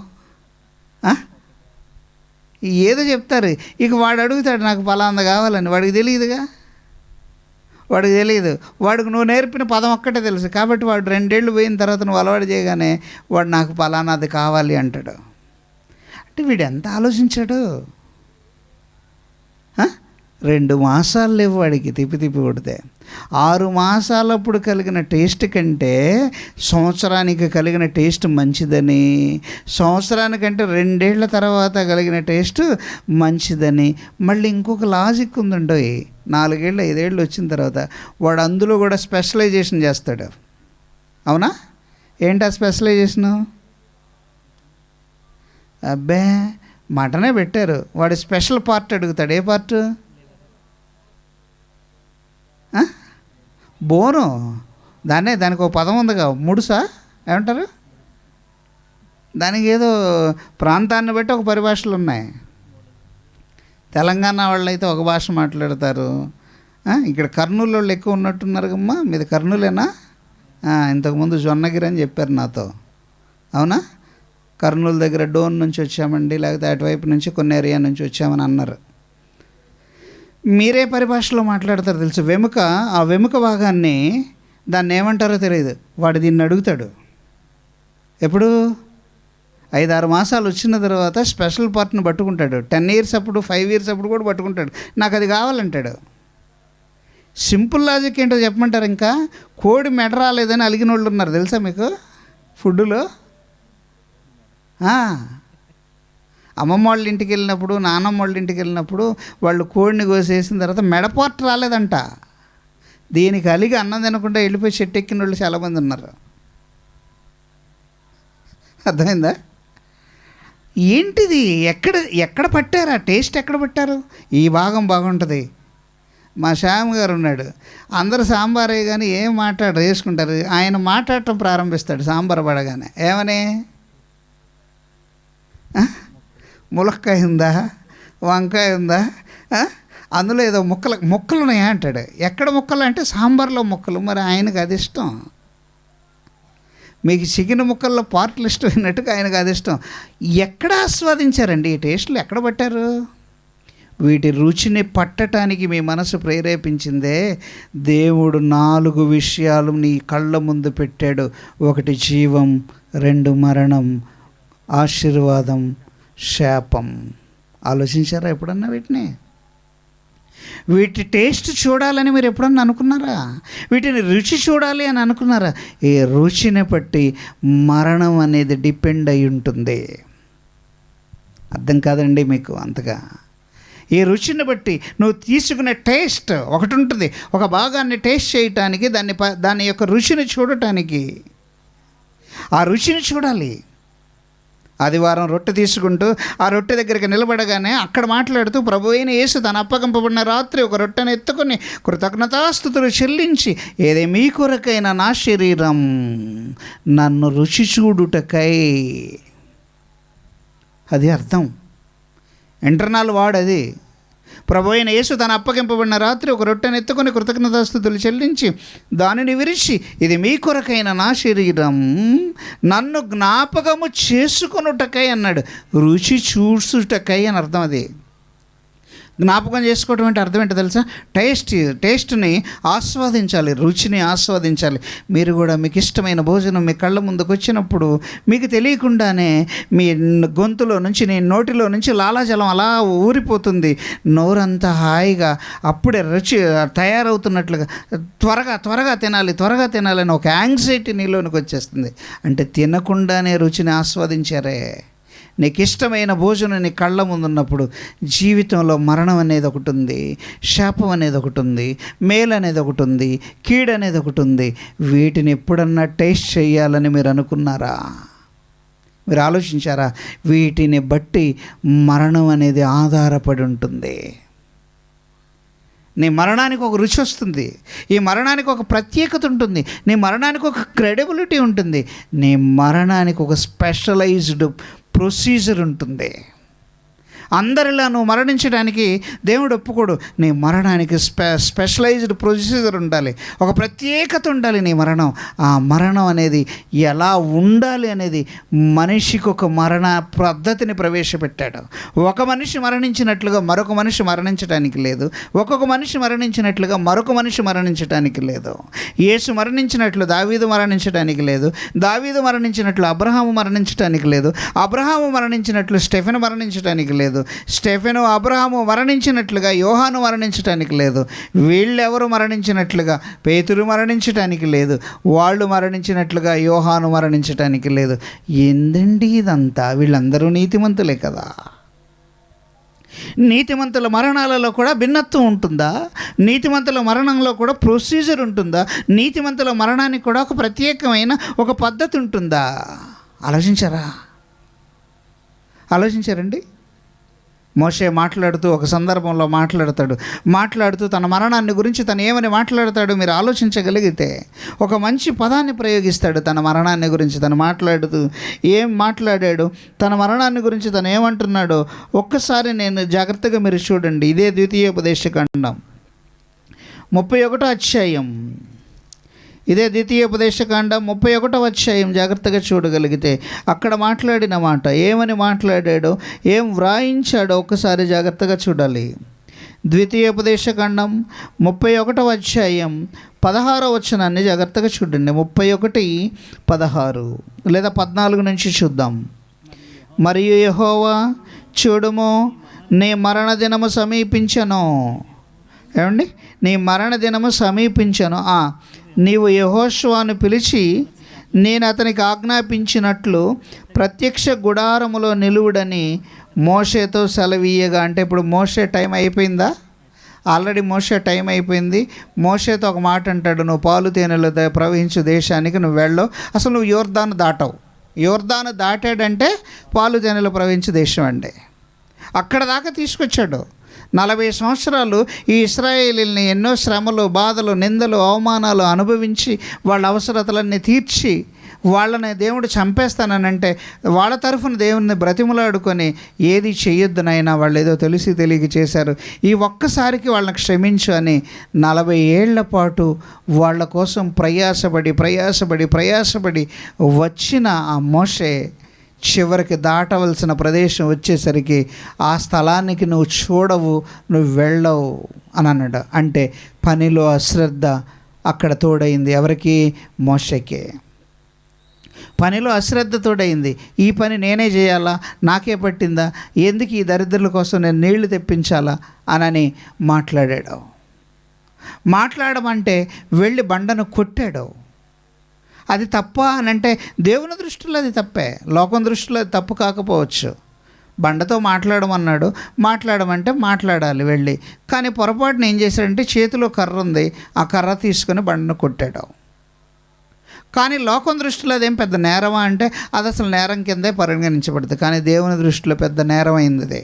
Speaker 1: ఏదో చెప్తారు. ఇక వాడు అడుగుతాడు నాకు ఫలాంది కావాలని, వాడికి తెలియదుగా, వాడికి తెలియదు. వాడికి నువ్వు నేర్పిన పదం ఒక్కటే తెలుసు కాబట్టి వాడు 2 ఏళ్ళు పోయిన తర్వాత నువ్వు అలవాటు చేయగానే వాడు నాకు ఫలానాది కావాలి అంటాడు. అంటే వీడు ఎంత ఆలోచించాడు. 2 మాసాలు లేవు వాడికి తిప్పి కొడితే. 6 మాసాలప్పుడు కలిగిన టేస్ట్ కంటే సంవత్సరానికి కలిగిన టేస్ట్ మంచిదని, సంవత్సరానికంటే 2 ఏళ్ల తర్వాత కలిగిన టేస్ట్ మంచిదని. మళ్ళీ ఇంకొక లాజిక్ ఉందండో, 4 ఏళ్ళు 5 ఏళ్ళు వచ్చిన తర్వాత వాడు అందులో కూడా స్పెషలైజేషన్ చేస్తాడు. అవునా? ఏంటా స్పెషలైజేషను? అబ్బే మటనే పెట్టారు, వాడు స్పెషల్ పార్ట్ అడుగుతాడు. ఏ పార్ట్? బోను. దానికి ఒక పదం ఉందిగా, ముడుసా ఏమంటారు దానికి? ఏదో ప్రాంతాన్ని బట్టి ఒక పరిభాషలు ఉన్నాయి. తెలంగాణ వాళ్ళు అయితే ఒక భాష మాట్లాడతారు. ఇక్కడ కర్నూలు వాళ్ళు ఎక్కువ ఉన్నట్టున్నారు కమ్మా. మీది కర్నూలేనా? ఇంతకుముందు జొన్నగిరి అని చెప్పారు నాతో. అవునా? కర్నూలు దగ్గర డోన్ నుంచి వచ్చామండి, లేకపోతే అటువైపు నుంచి కొన్ని ఏరియా నుంచి వచ్చామని అన్నారు. మీరే పరిభాషలో మాట్లాడతారు తెలుసు. వెముక, ఆ వెముక భాగాన్ని దాన్ని ఏమంటారో తెలియదు. వాడు దీన్ని అడుగుతాడు. ఎప్పుడు? 5-6 మాసాలు వచ్చిన తర్వాత స్పెషల్ పార్ట్ని పట్టుకుంటాడు. 10 ఇయర్స్ అప్పుడు, 5 ఇయర్స్ అప్పుడు కూడా పట్టుకుంటాడు. నాకు అది కావాలంటాడు. సింపుల్ లాజిక్ ఏంటో చెప్పమంటారు? ఇంకా కోడి మెడ రాలేదని అలిగిన వాళ్ళు ఉన్నారు తెలుసా మీకు ఫుడ్డులో. అమ్మమ్మ వాళ్ళ ఇంటికి వెళ్ళినప్పుడు, నాన్నమ్మ వాళ్ళ ఇంటికి వెళ్ళినప్పుడు వాళ్ళు కోడిని కోసేసిన తర్వాత మెడపార్ట్ రాలేదంట. దీనికి అలిగి అన్నం తినకుండా వెళ్ళిపోయి చెట్టు ఎక్కిన వాళ్ళు చాలామంది ఉన్నారు. అర్థమైందా? ఏంటిది? ఎక్కడ పట్టారా? టేస్ట్ ఎక్కడ పట్టారు? ఈ భాగం బాగుంటుంది. మా శ్యామ్ గారు ఉన్నాడు, అందరూ సాంబారే కానీ ఏం మాట్లాడరు, వేసుకుంటారు. ఆయన మాట్లాడటం ప్రారంభిస్తాడు సాంబార్ పడగానే. ఏమని? ములక్కాయ ఉందా, వంకాయ ఉందా, అందులో ఏదో ముక్కలు ఉన్నాయా అంటాడు. ఎక్కడ ముక్కలు అంటే సాంబార్లో ముక్కలు. మరి ఆయనకు అది ఇష్టం. మీకు చికెన్ ముక్కల్లో పార్ట్లు ఇష్టమైనట్టుగా ఆయనకు అది ఇష్టం. ఎక్కడ ఆస్వాదించారండి ఈ టేస్ట్లు? ఎక్కడ పట్టారు? వీటి రుచిని పట్టడానికి మీ మనసు ప్రేరేపించిందే. దేవుడు 4 విషయాలు నీ కళ్ళ ముందు పెట్టాడు. 1 జీవం, 2 మరణం, ఆశీర్వాదం, శాపం. ఆలోచించారా ఎప్పుడన్నా వీటిని? వీటి టేస్ట్ చూడాలని మీరు ఎప్పుడన్నా అనుకున్నారా? వీటిని రుచి చూడాలి అని అనుకున్నారా? ఈ రుచిని బట్టి మరణం అనేది డిపెండ్ అయి ఉంటుంది. అర్థం కాదండి మీకు అంతగా? ఈ రుచిని బట్టి నువ్వు తీసుకునే టేస్ట్ ఒకటి ఉంటుంది. ఒక భాగాన్ని టేస్ట్ చేయటానికి, దాని యొక్క రుచిని చూడటానికి, ఆ రుచిని చూడాలి. ఆదివారం రొట్టె తీసుకుంటూ ఆ రొట్టె దగ్గరికి నిలబడగానే అక్కడ మాట్లాడుతూ ప్రభు అయిన యేసు తను అప్పగింపబడిన రాత్రి ఒక రొట్టెను ఎత్తుకొని కృతజ్ఞతాస్తుతులు చెల్లించి, ఏదే మీ కొరకైన నా శరీరం నన్ను రుచి చూడుటకై. అది అర్థం, ఇంటర్నల్ వర్డ్ అది. ప్రభు అయిన యేసు తను అప్పగింపబడిన రాత్రి ఒక రొట్టెను ఎత్తుకొని కృతజ్ఞతాస్తుతులు చెల్లించి దానిని విరిచి, ఇది మీ కొరకైన నా శరీరం నన్ను జ్ఞాపకము చేసుకొనుటకై అన్నాడు. రుచి చూసుటకై అని అర్థం. అది జ్ఞాపకం చేసుకోవటం అంటే అర్థం ఏంటో తెలుసా? టేస్ట్ని ఆస్వాదించాలి, రుచిని ఆస్వాదించాలి. మీరు కూడా మీకు ఇష్టమైన భోజనం మీ కళ్ళ ముందుకు వచ్చినప్పుడు మీకు తెలియకుండానే మీ గొంతులో నుంచి, నీ నోటిలో నుంచి లాలాజలం అలా ఊరిపోతుంది. నోరంతా హాయిగా అప్పుడే రుచి తయారవుతున్నట్లుగా త్వరగా తినాలని ఒక యాంగ్జైటీ నీలోనికి వచ్చేస్తుంది. అంటే తినకుండానే రుచిని ఆస్వాదించారే. నీకు ఇష్టమైన భోజనం నీ కళ్ళ ముందున్నప్పుడు జీవితంలో మరణం అనేది ఒకటి ఉంది, శాపం అనేది ఒకటి ఉంది, మేలు అనేది ఒకటి ఉంది, కీడు అనేది ఒకటి ఉంది. వీటిని ఎప్పుడన్నా టేస్ట్ చేయాలని మీరు అనుకున్నారా? మీరు ఆలోచించారా? వీటిని బట్టి మరణం అనేది ఆధారపడి ఉంటుంది. నీ మరణానికి ఒక రుచి వస్తుంది, ఈ మరణానికి ఒక ప్రత్యేకత ఉంటుంది, నీ మరణానికి ఒక క్రెడిబిలిటీ ఉంటుంది, నీ మరణానికి ఒక స్పెషలైజ్డ్ ప్రొసీజర్ ఉంటుంది. అందరిలా నువ్వు మరణించడానికి దేవుడు ఒప్పుకోడు. నీ మరణానికి స్పెషలైజ్డ్ ప్రొసీజర్ ఉండాలి, ఒక ప్రత్యేకత ఉండాలి నీ మరణం. ఆ మరణం అనేది ఎలా ఉండాలి అనేది మనిషికి ఒక మరణ పద్ధతిని ప్రవేశపెట్టాడు. ఒక మనిషి మరణించినట్లుగా మరొక మనిషి మరణించడానికి లేదు, ఒక్కొక్క మనిషి మరణించినట్లుగా మరొక మనిషి మరణించడానికి లేదు. యేసు మరణించినట్లు దావీదు మరణించడానికి లేదు, దావీదు మరణించినట్లు అబ్రహాము మరణించడానికి లేదు, అబ్రహాము మరణించినట్లు స్టెఫెను మరణించడానికి లేదు, స్టెఫెను అబ్రహాము మరణించినట్లుగా యోహాను మరణించటానికి లేదు, వీళ్ళెవరు మరణించినట్లుగా పేతురు మరణించటానికి లేదు, వాళ్ళు మరణించినట్లుగా యోహాను మరణించటానికి లేదు. ఏందండి ఇదంతా? వీళ్ళందరూ నీతిమంతులే కదా. నీతిమంతుల మరణాలలో కూడా భిన్నత్వం ఉంటుందా? నీతిమంతుల మరణంలో కూడా ప్రొసీజర్ ఉంటుందా? నీతిమంతుల మరణానికి కూడా ఒక ప్రత్యేకమైన ఒక పద్ధతి ఉంటుందా? ఆలోచించారండి? మోషే మాట్లాడుతూ ఒక సందర్భంలో మాట్లాడుతూ తన మరణాన్ని గురించి తను ఏమని మాట్లాడతాడు మీరు ఆలోచించగలిగితే, ఒక మంచి పదాన్ని ప్రయోగిస్తాడు తన మరణాన్ని గురించి. తను మాట్లాడుతూ ఏం మాట్లాడాడు, తన మరణాన్ని గురించి తను ఏమంటున్నాడో ఒక్కసారి నేను జాగ్రత్తగా మీరు చూడండి. ఇదే ద్వితీయోపదేశకాండం 31వ అధ్యాయం, ఇదే ద్వితీయోపదేశకాండం 31వ అధ్యాయం జాగ్రత్తగా చూడగలిగితే అక్కడ మాట్లాడిన మాట, ఏమని మాట్లాడాడో, ఏం వ్రాయించాడో ఒక్కసారి జాగ్రత్తగా చూడాలి. ద్వితీయోపదేశకాండం 31వ అధ్యాయం 16వ వచనాన్ని జాగ్రత్తగా చూడండి. 31:16 లేదా 14 నుంచి చూద్దాం. మరియు యెహోవా చూడుము, నీ మరణ దినము సమీపించను. ఏమండి? నీ మరణ దినము సమీపించను. నీవు యెహోషువను పిలిచి నేను అతనికి ఆజ్ఞాపించినట్లు ప్రత్యక్ష గుడారములో నిలువుడని మోషేతో సెలవీయగా. అంటే ఇప్పుడు మోషే టైం అయిపోయిందా? ఆల్రెడీ మోషే టైం అయిపోయింది. మోషేతో ఒక మాట అంటాడు, నువ్వు పాలు తేనెలు ప్రవహించు దేశానికి నువ్వు వెళ్ళవు. అసలు నువ్వు యోర్దాను దాటవు. యోర్దాను దాటాడంటే పాలు తేనెలు ప్రవహించు దేశం అండి. అక్కడ దాకా తీసుకొచ్చాడు. 40 సంవత్సరాలు ఈ ఇశ్రాయేలీల్ని ఎన్నో శ్రమలు, బాధలు, నిందలు, అవమానాలు అనుభవించి వాళ్ళ అవసరతలన్నీ తీర్చి వాళ్ళని దేవుడు చంపేస్తానంటే వాళ్ళ తరఫున దేవుని బ్రతిమలాడుకొని ఏది చెయ్యొద్దునైనా వాళ్ళు ఏదో తెలియక చేశారు, ఈ ఒక్కసారికి వాళ్ళని క్షమించు అని 40 ఏళ్ల పాటు వాళ్ళ కోసం ప్రయాసపడి వచ్చిన ఆ మోషే చివరికి దాటవలసిన ప్రదేశం వచ్చేసరికి ఆ స్థలానికి నువ్వు చూడవు, నువ్వు వెళ్ళవు అని అన్నాడు. అంటే పనిలో అశ్రద్ధ అక్కడ తోడైంది. ఎవరికి? మోషేకే. పనిలో అశ్రద్ధ తోడైంది. ఈ పని నేనే చేయాలా, నాకే పట్టిందా, ఎందుకు ఈ దరిద్రుల కోసం నేను నీళ్లు తెప్పించాలా అని మాట్లాడాడు. మాట్లాడమంటే వెళ్ళి బండను కొట్టాడు. అది తప్ప అని అంటే దేవుని దృష్టిలో అది తప్పే, లోకం దృష్టిలో అది తప్పు కాకపోవచ్చు. బండతో మాట్లాడమన్నాడు, మాట్లాడమంటే మాట్లాడాలి వెళ్ళి. కానీ పొరపాటున ఏం చేశాడంటే చేతిలో కర్ర ఉంది, ఆ కర్ర తీసుకొని బండను కొట్టాడు. కానీ లోకం దృష్టిలో అదేం పెద్ద నేరమా అంటే అది అసలు నేరం కిందే పరిగణించబడుతుంది. కానీ దేవుని దృష్టిలో పెద్ద నేరం అయింది అది.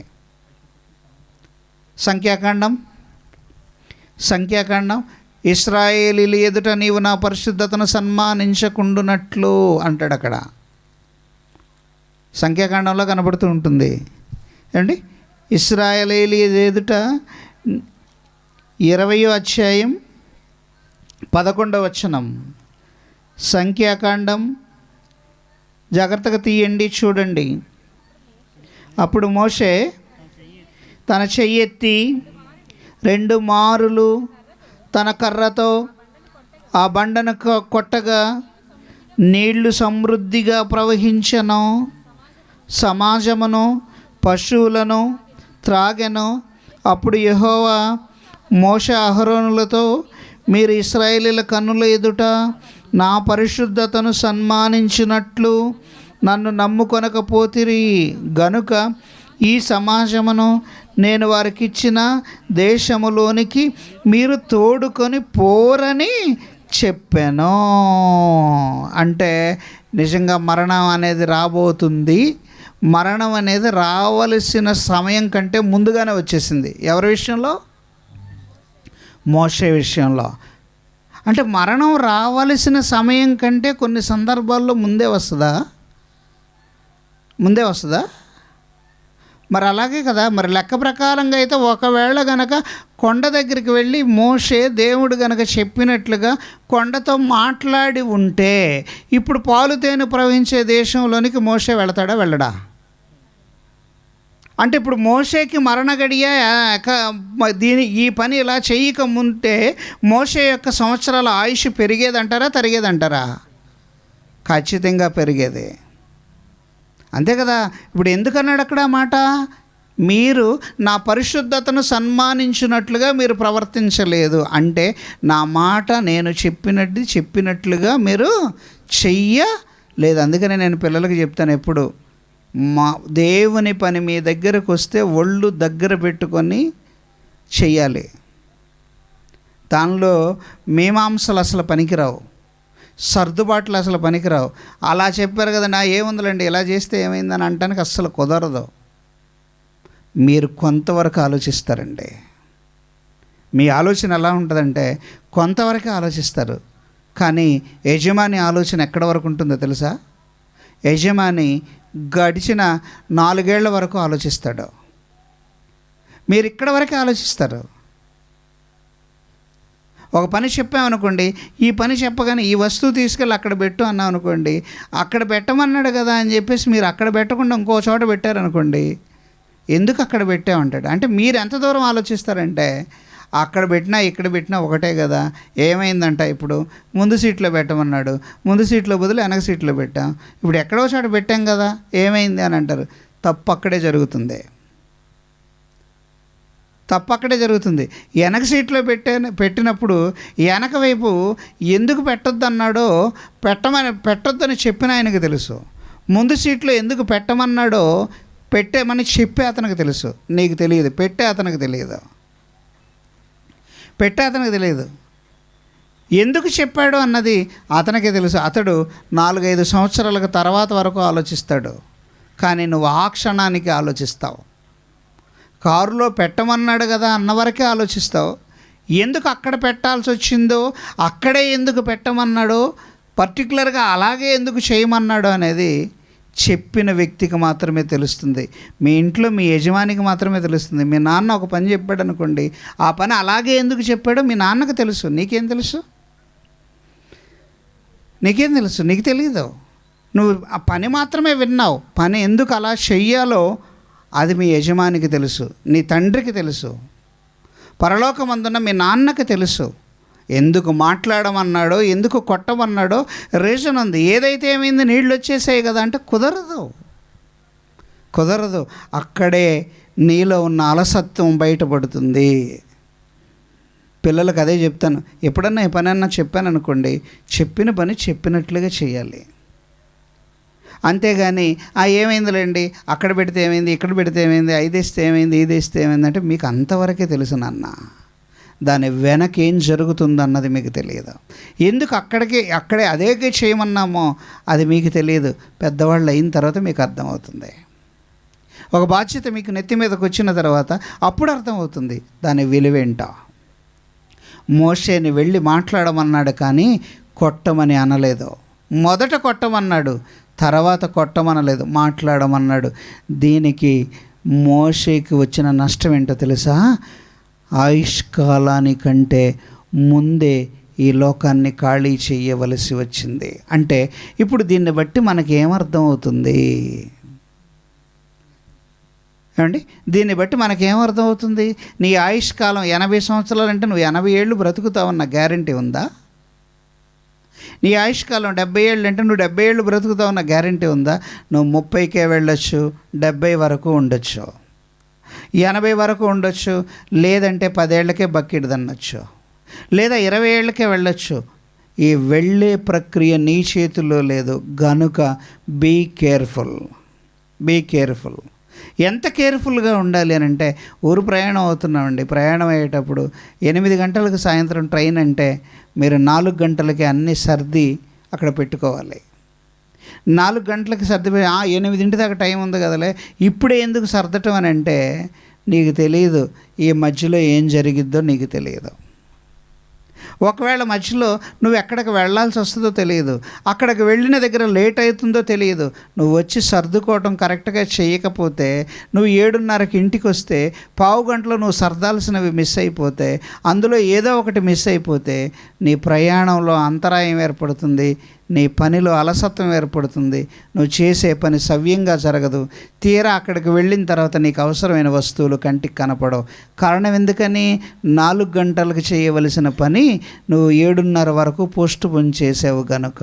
Speaker 1: సంఖ్యాకాండం ఇశ్రాయేలీయుల ఎదుట నీవు నా పరిశుద్ధతను సన్మానించకుండునట్లు అంటాడు అక్కడ. సంఖ్యాకాండంలో కనబడుతూ ఉంటుంది ఏమండి. ఇశ్రాయేలీయుల ఎదుట 20వ అధ్యాయం 11వ వచనం. సంఖ్యాకాండం జాగ్రత్తగా తీయండి, చూడండి. అప్పుడు మోషే తన చెయ్యెత్తి 2 మారులు తన కర్రతో ఆ బండను కొట్టగా నీళ్లు సమృద్ధిగా ప్రవహించెను, సమాజమును పశువులను త్రాగెను. అప్పుడు యెహోవా మోషే అహరోనులతో, మీరు ఇశ్రాయేలీయుల కన్నుల ఎదుట నా పరిశుద్ధతను సన్మానించినట్లు నన్ను నమ్ముకొనకపోతిరి గనుక ఈ సమాజమును నేను వారికిచ్చిన దేశములోనికి మీరు తోడుకొని పోరని చెప్పాను. అంటే నిజంగా మరణం అనేది రాబోతుంది. మరణం అనేది రావలసిన సమయం కంటే ముందుగానే వచ్చేసింది. ఎవరి విషయంలో? మోషే విషయంలో. అంటే మరణం రావలసిన సమయం కంటే కొన్ని సందర్భాల్లో ముందే వస్తుందా? మరి అలాగే కదా, మరి లెక్క ప్రకారంగా అయితే ఒకవేళ గనక కొండ దగ్గరికి వెళ్ళి మోషే దేవుడు గనక చెప్పినట్లుగా కొండతో మాట్లాడి ఉంటే ఇప్పుడు పాలు తేనె ప్రవహించే దేశంలోనికి మోషే వెళతాడా వెళ్ళడా? అంటే ఇప్పుడు మోషేకి మరణ గడియ ఈ పని ఇలా చేయకముంటే మోషే యొక్క సంవత్సరాల ఆయుష్ పెరిగేదంటారా తరిగేదంటారా? ఖచ్చితంగా పెరిగేది. అంతే కదా. ఇప్పుడు ఎందుకన్నాడు అక్కడ మాట? మీరు నా పరిశుద్ధతను సన్మానించినట్లుగా మీరు ప్రవర్తించలేదు. అంటే నా మాట నేను చెప్పినట్లుగా మీరు చెయ్యలేదు. అందుకనే నేను పిల్లలకి చెప్తాను ఎప్పుడు, మా దేవుని పని మీ దగ్గరకు వస్తే ఒళ్ళు దగ్గర పెట్టుకొని చెయ్యాలి. దానిలో మీమాంసలు అసలు పనికిరావు, సర్దుబాట్లు అసలు పనికిరావు. అలా చెప్పారు కదా, నా ఏముందండి ఇలా చేస్తే ఏమైందని అంటానికి అస్సలు కుదరదు. మీరు కొంతవరకు ఆలోచిస్తారండి. మీ ఆలోచన ఎలా ఉంటుందంటే కొంతవరకే ఆలోచిస్తారు. కానీ యజమాని ఆలోచన ఎక్కడి వరకు ఉంటుందో తెలుసా? యజమాని గడిచిన 4 ఏళ్ల వరకు ఆలోచిస్తాడు. మీరు ఇక్కడ వరకే ఆలోచిస్తారు. ఒక పని చెప్పామనుకోండి, ఈ పని చెప్పగానే ఈ వస్తువు తీసుకెళ్ళి అక్కడ పెట్టు అన్నాం అనుకోండి, అక్కడ పెట్టమన్నాడు కదా అని చెప్పేసి మీరు అక్కడ పెట్టకుండా ఇంకో చోట పెట్టారనుకోండి, ఎందుకు అక్కడ పెట్టామంటాడు. అంటే మీరు ఎంత దూరం ఆలోచిస్తారంటే అక్కడ పెట్టినా ఇక్కడ పెట్టినా ఒకటే కదా. ఏమైందంట, ఇప్పుడు ముందు సీట్లో పెట్టమన్నాడు, ముందు సీట్లో బదులు వెనక సీట్లో పెట్టాం, ఇప్పుడు ఎక్కడో చోట పెట్టాం కదా, ఏమైంది అని అంటారు. తప్పు అక్కడే జరుగుతుంది. వెనక సీట్లో పెట్టినప్పుడు వెనక వైపు ఎందుకు పెట్టొద్దు అన్నాడో పెట్టొద్దని చెప్పిన ఆయనకు తెలుసు. ముందు సీట్లో ఎందుకు పెట్టమన్నాడో పెట్టేమని చెప్పే అతనికి తెలుసు. నీకు తెలియదు, పెట్టే అతనికి తెలియదు. ఎందుకు చెప్పాడు అన్నది అతనికి తెలుసు. అతడు 4-5 సంవత్సరాలకు తర్వాత వరకు ఆలోచిస్తాడు. కానీ నువ్వు ఆ క్షణానికి ఆలోచిస్తావు. కారులో పెట్టమన్నాడు కదా అన్నవరకే ఆలోచిస్తావు. ఎందుకు అక్కడ పెట్టాల్సి వచ్చిందో, అక్కడే ఎందుకు పెట్టమన్నాడో, పర్టికులర్గా అలాగే ఎందుకు చేయమన్నాడో అనేది చెప్పిన వ్యక్తికి మాత్రమే తెలుస్తుంది. మీ ఇంట్లో మీ యజమానికి మాత్రమే తెలుస్తుంది. మీ నాన్న ఒక పని చెప్పాడు అనుకోండి, ఆ పని అలాగే ఎందుకు చెప్పాడో మీ నాన్నకు తెలుసు. నీకేం తెలుసు? నీకు తెలియదు. నువ్వు ఆ పని మాత్రమే విన్నావు. పని ఎందుకు అలా చెయ్యాలో అది మీ యజమానికి తెలుసు, నీ తండ్రికి తెలుసు, పరలోకమందున్న మీ నాన్నకి తెలుసు. ఎందుకు మాట్లాడమన్నాడో, ఎందుకు కొట్టమన్నాడో రీజన్ ఉంది. ఏదైతే ఏమైంది, నీళ్ళు వచ్చేసాయి కదా అంటే కుదరదు. అక్కడే నీలో ఉన్న అలసత్వం బయటపడుతుంది. పిల్లలకు అదే చెప్తాను. ఎప్పుడన్నా ఈ పని అన్నా చెప్పాను అనుకోండి, చెప్పిన పని చెప్పినట్లుగా చేయాలి. అంతేగాని ఏమైందిలేండి, అక్కడ పెడితే ఏమైంది, ఇక్కడ పెడితే ఏమైంది, ఐదేస్తే ఏమైంది, ఇదేస్తే ఏమైంది అంటే మీకు అంతవరకే తెలుసు నాన్న. దాని వెనక ఏం జరుగుతుందన్నది మీకు తెలియదు. ఎందుకు అక్కడే అదే చేయమన్నామో అది మీకు తెలియదు. పెద్దవాళ్ళు అయిన తర్వాత మీకు అర్థమవుతుంది. ఒక బాధ్యత మీకు నెత్తి మీదకి వచ్చిన తర్వాత అప్పుడు అర్థమవుతుంది దాని విలువేంటో. మోషేని వెళ్ళి మాట్లాడమన్నాడు కానీ కొట్టమని అనలేదు. మొదట కొట్టమన్నాడు, తర్వాత కొట్టమనలేదు, మాట్లాడమన్నాడు. దీనికి మోషేకి వచ్చిన నష్టం ఏంటో తెలుసా? ఆయుష్కాలానికంటే ముందే ఈ లోకాన్ని ఖాళీ చేయవలసి వచ్చింది. అంటే ఇప్పుడు దీన్ని బట్టి మనకేమర్థం అవుతుంది ఏమండి? దీన్ని బట్టి మనకేమర్థం అవుతుంది? నీ ఆయుష్కాలం 80 సంవత్సరాలు అంటే నువ్వు 80 ఏళ్ళు బ్రతుకుతావన్న గ్యారంటీ ఉందా? నీ ఆయుష్కాలం 70 ఏళ్ళు అంటే నువ్వు 70 ఏళ్ళు బ్రతుకుతావన్న గ్యారంటీ ఉందా? నువ్వు 30కే వెళ్ళొచ్చు, 70 వరకు ఉండొచ్చు, 80 వరకు ఉండొచ్చు, లేదంటే 10 ఏళ్ళకే బకెట్ దన్నొచ్చు, లేదా 20 ఏళ్ళకే వెళ్ళొచ్చు. ఈ వెళ్ళే ప్రక్రియ నీ చేతుల్లో లేదు. గనుక బీ కేర్ఫుల్. ఎంత కేర్ఫుల్గా ఉండాలి అని అంటే, ఊరు ప్రయాణం అవుతున్నామండి. ప్రయాణం అయ్యేటప్పుడు 8 గంటలకు సాయంత్రం ట్రైన్ అంటే మీరు 4 గంటలకి అన్నీ సర్ది అక్కడ పెట్టుకోవాలి. 4 గంటలకి సర్దిపోయి 8 దాకా టైం ఉంది కదలే ఇప్పుడే ఎందుకు సర్దటం అని అంటే నీకు తెలియదు ఈ మధ్యలో ఏం జరిగిద్దో నీకు తెలియదు. ఒకవేళ మధ్యలో నువ్వు ఎక్కడికి వెళ్ళాల్సి వస్తుందో తెలియదు, అక్కడికి వెళ్ళిన దగ్గర లేట్ అవుతుందో తెలియదు, నువ్వు వచ్చి సర్దుకోవటం కరెక్ట్గా చేయకపోతే, నువ్వు 7:30కి ఇంటికి వస్తే పావు గంటలో నువ్వు సర్దాల్సినవి మిస్ అయిపోతే, అందులో ఏదో ఒకటి మిస్ అయిపోతే నీ ప్రయాణంలో అంతరాయం ఏర్పడుతుంది, నీ పనిలో అలసత్వం ఏర్పడుతుంది, నువ్వు చేసే పని సవ్యంగా జరగదు. తీరా అక్కడికి వెళ్ళిన తర్వాత నీకు అవసరమైన వస్తువులు కంటికి కనపడవు. కారణం ఎందుకని? 4 గంటలకు చేయవలసిన పని నువ్వు 7:30 వరకు పోస్ట్ పోన్ చేసావు గనుక.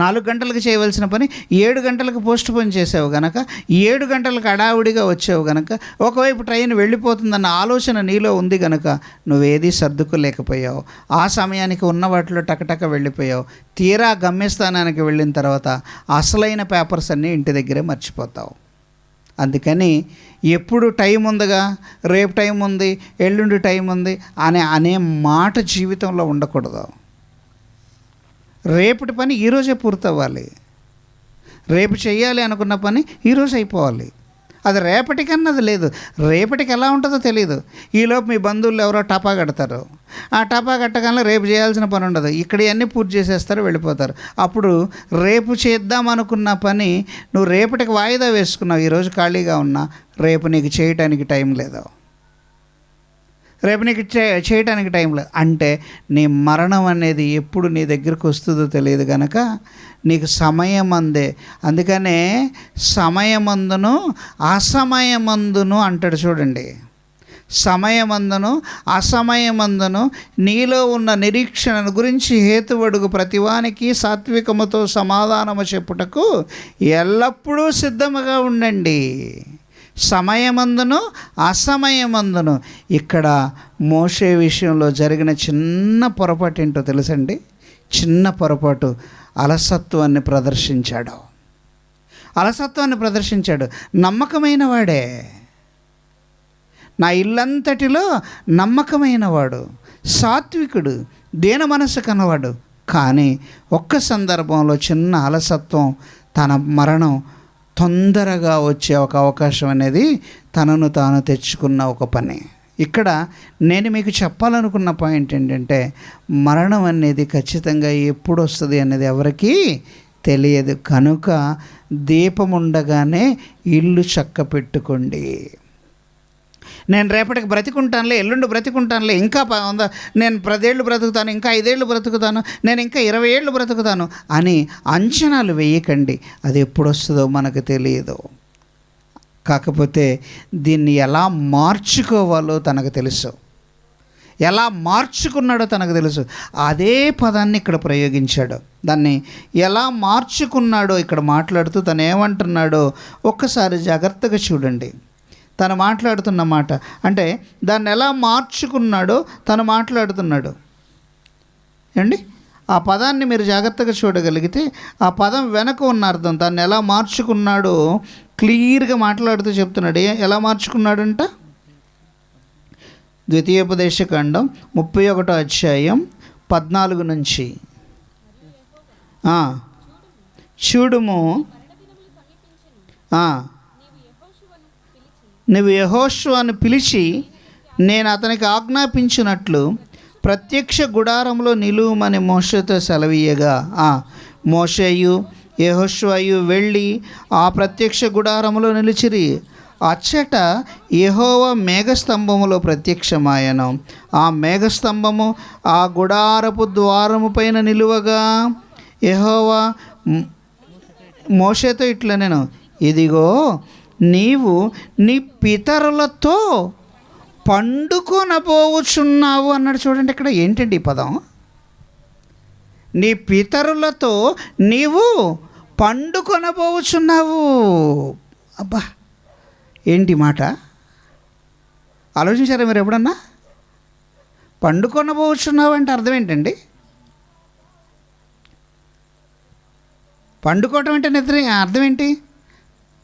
Speaker 1: 4 గంటలకు చేయవలసిన పని 7 గంటలకు పోస్ట్ పోన్ చేసావు గనక, 7 గంటలకు హడావుడిగా వచ్చావు గనక, ఒకవైపు ట్రైన్ వెళ్ళిపోతుందన్న ఆలోచన నీలో ఉంది గనక నువ్వేది సర్దుకోలేకపోయావు. ఆ సమయానికి ఉన్న వాటిలో టకటక వెళ్ళిపోయావు. తీరా గమ్యస్థానానికి వెళ్ళిన తర్వాత అసలైన పేపర్స్ అన్నీ ఇంటి దగ్గరే మర్చిపోతావు. అందుకని ఎప్పుడు టైం ఉందిగా, రేపు టైం ఉంది, ఎల్లుండి టైం ఉంది అనే మాట జీవితంలో ఉండకూడదు. రేపటి పని ఈరోజే పూర్తవ్వాలి. రేపు చేయాలి అనుకున్న పని ఈరోజు అయిపోవాలి. అది రేపటికన్నది లేదు. రేపటికి ఎలా ఉంటుందో తెలియదు. ఈలోపు మీ బంధువులు ఎవరో టపా కడతారు. ఆ టపా కట్టగానే రేపు చేయాల్సిన పని ఉండదు, ఇక్కడ అన్నీ పూర్తి చేసేస్తారు, వెళ్ళిపోతారు. అప్పుడు రేపు చేద్దాం అనుకున్న పని నువ్వు రేపటికి వాయిదా వేసుకున్నావు. ఈరోజు ఖాళీగా ఉన్నా రేపు నీకు చేయటానికి టైం లేదు, రేపు నీకు చేయటానికి టైం లేదు. అంటే నీ మరణం అనేది ఎప్పుడు నీ దగ్గరకు వస్తుందో తెలియదు కనుక నీకు సమయం అందే. అందుకనే సమయమందును అసమయమందును అంటాడు చూడండి. సమయమందును అసమయమందును నీలో ఉన్న నిరీక్షణను గురించి హేతువడుగు ప్రతివానికి సాత్వికముతో సమాధానము చెప్పుటకు ఎల్లప్పుడూ సిద్ధముగా ఉండండి. సమయమందును అసమయమందును. ఇక్కడ మోషే విషయంలో జరిగిన చిన్న పొరపాటు ఏంటో తెలుసండి? చిన్న పొరపాటు, అలసత్వాన్ని ప్రదర్శించాడు. అలసత్వాన్ని ప్రదర్శించాడు. నమ్మకమైన వాడే, నా ఇల్లంతటిలో నమ్మకమైన వాడు, సాత్వికుడు, దీన మనసు కన్నవాడు. కానీ ఒక్క సందర్భంలో చిన్న అలసత్వం, తన మరణం తొందరగా వచ్చే ఒక అవకాశం అనేది తనను తాను తెచ్చుకున్న ఒక పని. ఇక్కడ నేను మీకు చెప్పాలనుకున్న పాయింట్ ఏంటంటే, మరణం అనేది ఖచ్చితంగా ఎప్పుడు వస్తుంది అనేది ఎవరికీ తెలియదు. కనుక దీపం ఉండగానే ఇల్లు చక్క పెట్టుకోండి. నేను రేపటికి బ్రతికుంటానులే, ఎల్లుండి బ్రతికుంటానులే, ఇంకా నేను 10 ఏళ్ళు బ్రతుకుతాను, ఇంకా 5 ఏళ్ళు బ్రతుకుతాను, నేను ఇంకా 20 ఏళ్ళు బ్రతుకుతాను అని అంచనాలు వేయకండి. అది ఎప్పుడు వస్తుందో మనకు తెలియదు. కాకపోతే దీన్ని ఎలా మార్చుకోవాలో తనకు తెలుసు, ఎలా మార్చుకున్నాడో తనకు తెలుసు. అదే పదాన్ని ఇక్కడ ప్రయోగించాడు. దాన్ని ఎలా మార్చుకున్నాడో ఇక్కడ మాట్లాడుతూ తను ఏమంటున్నాడో ఒక్కసారి జాగ్రత్తగా చూడండి. తను మాట్లాడుతున్న మాట అంటే దాన్ని ఎలా మార్చుకున్నాడో తను మాట్లాడుతున్నాడు అండి. ఆ పదాన్ని మీరు జాగ్రత్తగా చూడగలిగితే ఆ పదం వెనక ఉన్న అర్థం, దాన్ని ఎలా మార్చుకున్నాడో క్లియర్గా మాట్లాడుతూ చెప్తున్నాడు. ఎలా మార్చుకున్నాడంట? ద్వితీయోపదేశకాండం 31వ అధ్యాయం 14 నుంచి. చూడుము, నువ్వు యెహోషువను పిలిచి నేను అతనికి ఆజ్ఞాపించినట్లు ప్రత్యక్ష గుడారంలో నిలువమని మోషేతో సెలవీయగా, మోషేయు యెహోషువయు వెళ్ళి ఆ ప్రత్యక్ష గుడారంలో నిలిచిరి. అచ్చట యెహోవా మేఘస్తంభములో ప్రత్యక్షమాయను. ఆ మేఘస్తంభము ఆ గుడారపు ద్వారము పైన నిలువగా యెహోవా మోషేతో ఇట్లా, నేను ఇదిగో నీవు నీ పితరులతో పండుకొనబోచున్నావు అన్నాడు. చూడండి ఇక్కడ ఏంటండి ఈ పదం? నీ పితరులతో నీవు పండుకొనబోచున్నావు. అబ్బా, ఏంటి మాట? ఆలోచించారా మీరు ఎప్పుడన్నా? పండుకొనబోచున్నావు అంటే అర్థం ఏంటండి? పండుకోవటం అంటే నిద్ర అర్థం ఏంటి?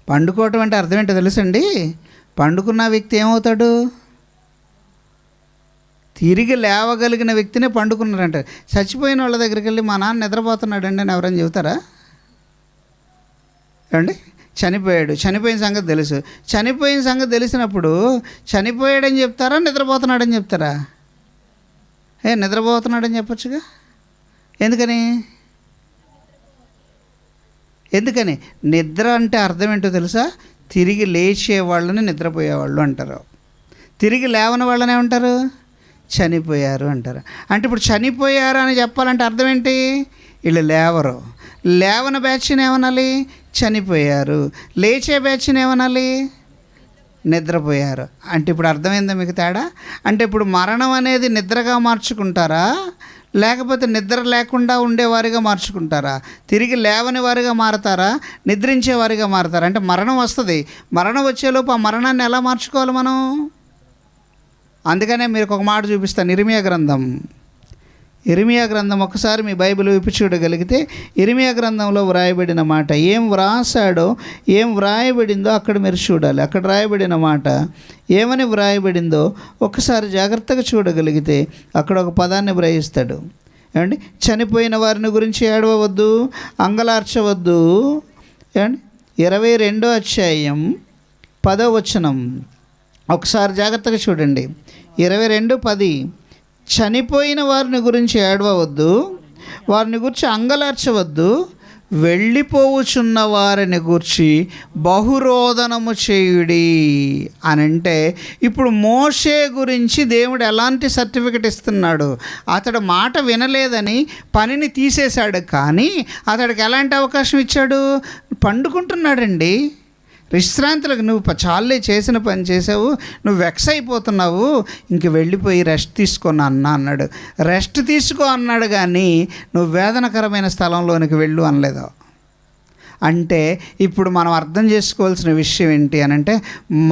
Speaker 1: పండుకోవటం అంటే అర్థం ఏంటో తెలుసండి? పండుకున్న వ్యక్తి ఏమవుతాడు? తిరిగి లేవగలిగిన వ్యక్తినే పండుకున్నారంట. చచ్చిపోయిన వాళ్ళ దగ్గరికి వెళ్ళి మా నాన్న నిద్రపోతున్నాడండి అని ఎవరైనా చెబుతారా ఏమండి? చనిపోయిన సంగతి తెలుసు. చనిపోయిన సంగతి తెలిసినప్పుడు చనిపోయాడని చెప్తారా, నిద్రపోతున్నాడని చెప్తారా? నిద్రపోతున్నాడని చెప్పొచ్చుగా. ఎందుకని నిద్ర అంటే అర్థం ఏంటో తెలుసా? తిరిగి లేచే వాళ్ళని నిద్రపోయేవాళ్ళు అంటారు, తిరిగి లేవని వాళ్ళని ఏమంటారు? చనిపోయారు అంటారు. అంటే ఇప్పుడు చనిపోయారు అని చెప్పాలంటే అర్థం ఏంటి? వీళ్ళు లేవరు. లేవని బ్యాచ్ని ఏమనాలి? చనిపోయారు. లేచే బ్యాచ్ని ఏమనాలి? నిద్రపోయారు. అంటే ఇప్పుడు అర్థమైందా మీకు తేడా? అంటే ఇప్పుడు మరణం అనేది నిద్రగా మార్చుకుంటారా, లేకపోతే నిద్ర లేకుండా ఉండేవారిగా మార్చుకుంటారా? తిరిగి లేవని వారిగా మారతారా, నిద్రించే వారిగా మారతారా? అంటే మరణం వస్తుంది, మరణం వచ్చేలోపు ఆ మరణాన్ని ఎలా మార్చుకోవాలి మనం? అందుకనే మీరు ఒక మాట చూపిస్తాను. ఇర్మియా గ్రంథం ఒకసారి మీ బైబిల్ విప్పి చూడగలిగితే ఇర్మియా గ్రంథంలో వ్రాయబడిన మాట, ఏం వ్రాసాడో ఏం వ్రాయబడిందో అక్కడ మీరు చూడాలి. అక్కడ వ్రాయబడిన మాట ఏమని వ్రాయబడిందో ఒకసారి జాగ్రత్తగా చూడగలిగితే అక్కడ ఒక పదాన్ని వ్రాయిస్తాడు. ఏమండి? చనిపోయిన వారిని గురించి ఏడవవద్దు, అంగలార్చవద్దు. ఏమండి? 22వ అధ్యాయం 10వ వచనం ఒకసారి జాగ్రత్తగా చూడండి. 22:10 చనిపోయిన వారిని గురించి ఏడవవద్దు, వారిని గురించి అంగలార్చవద్దు, వెళ్ళిపోవుచున్న వారిని గూర్చి బహురోదనము చేయుడి అని. అంటే ఇప్పుడు మోషే గురించి దేవుడు ఎలాంటి సర్టిఫికెట్ ఇస్తున్నాడు? అతడు మాట వినలేదని పనిని తీసేశాడు, కానీ అతడికి ఎలాంటి అవకాశం ఇచ్చాడు? పండుకుంటున్నాడండి విశ్రాంతులకు. నువ్వు చాలే చేసిన పని చేసావు, నువ్వు వెక్స్ అయిపోతున్నావు, ఇంక వెళ్ళిపోయి రెస్ట్ తీసుకోను అన్నాడు. రెస్ట్ తీసుకో అన్నాడు, కానీ నువ్వు వేదనకరమైన స్థలంలోనికి వెళ్ళు అనలేదు. అంటే ఇప్పుడు మనం అర్థం చేసుకోవాల్సిన విషయం ఏంటి అని అంటే,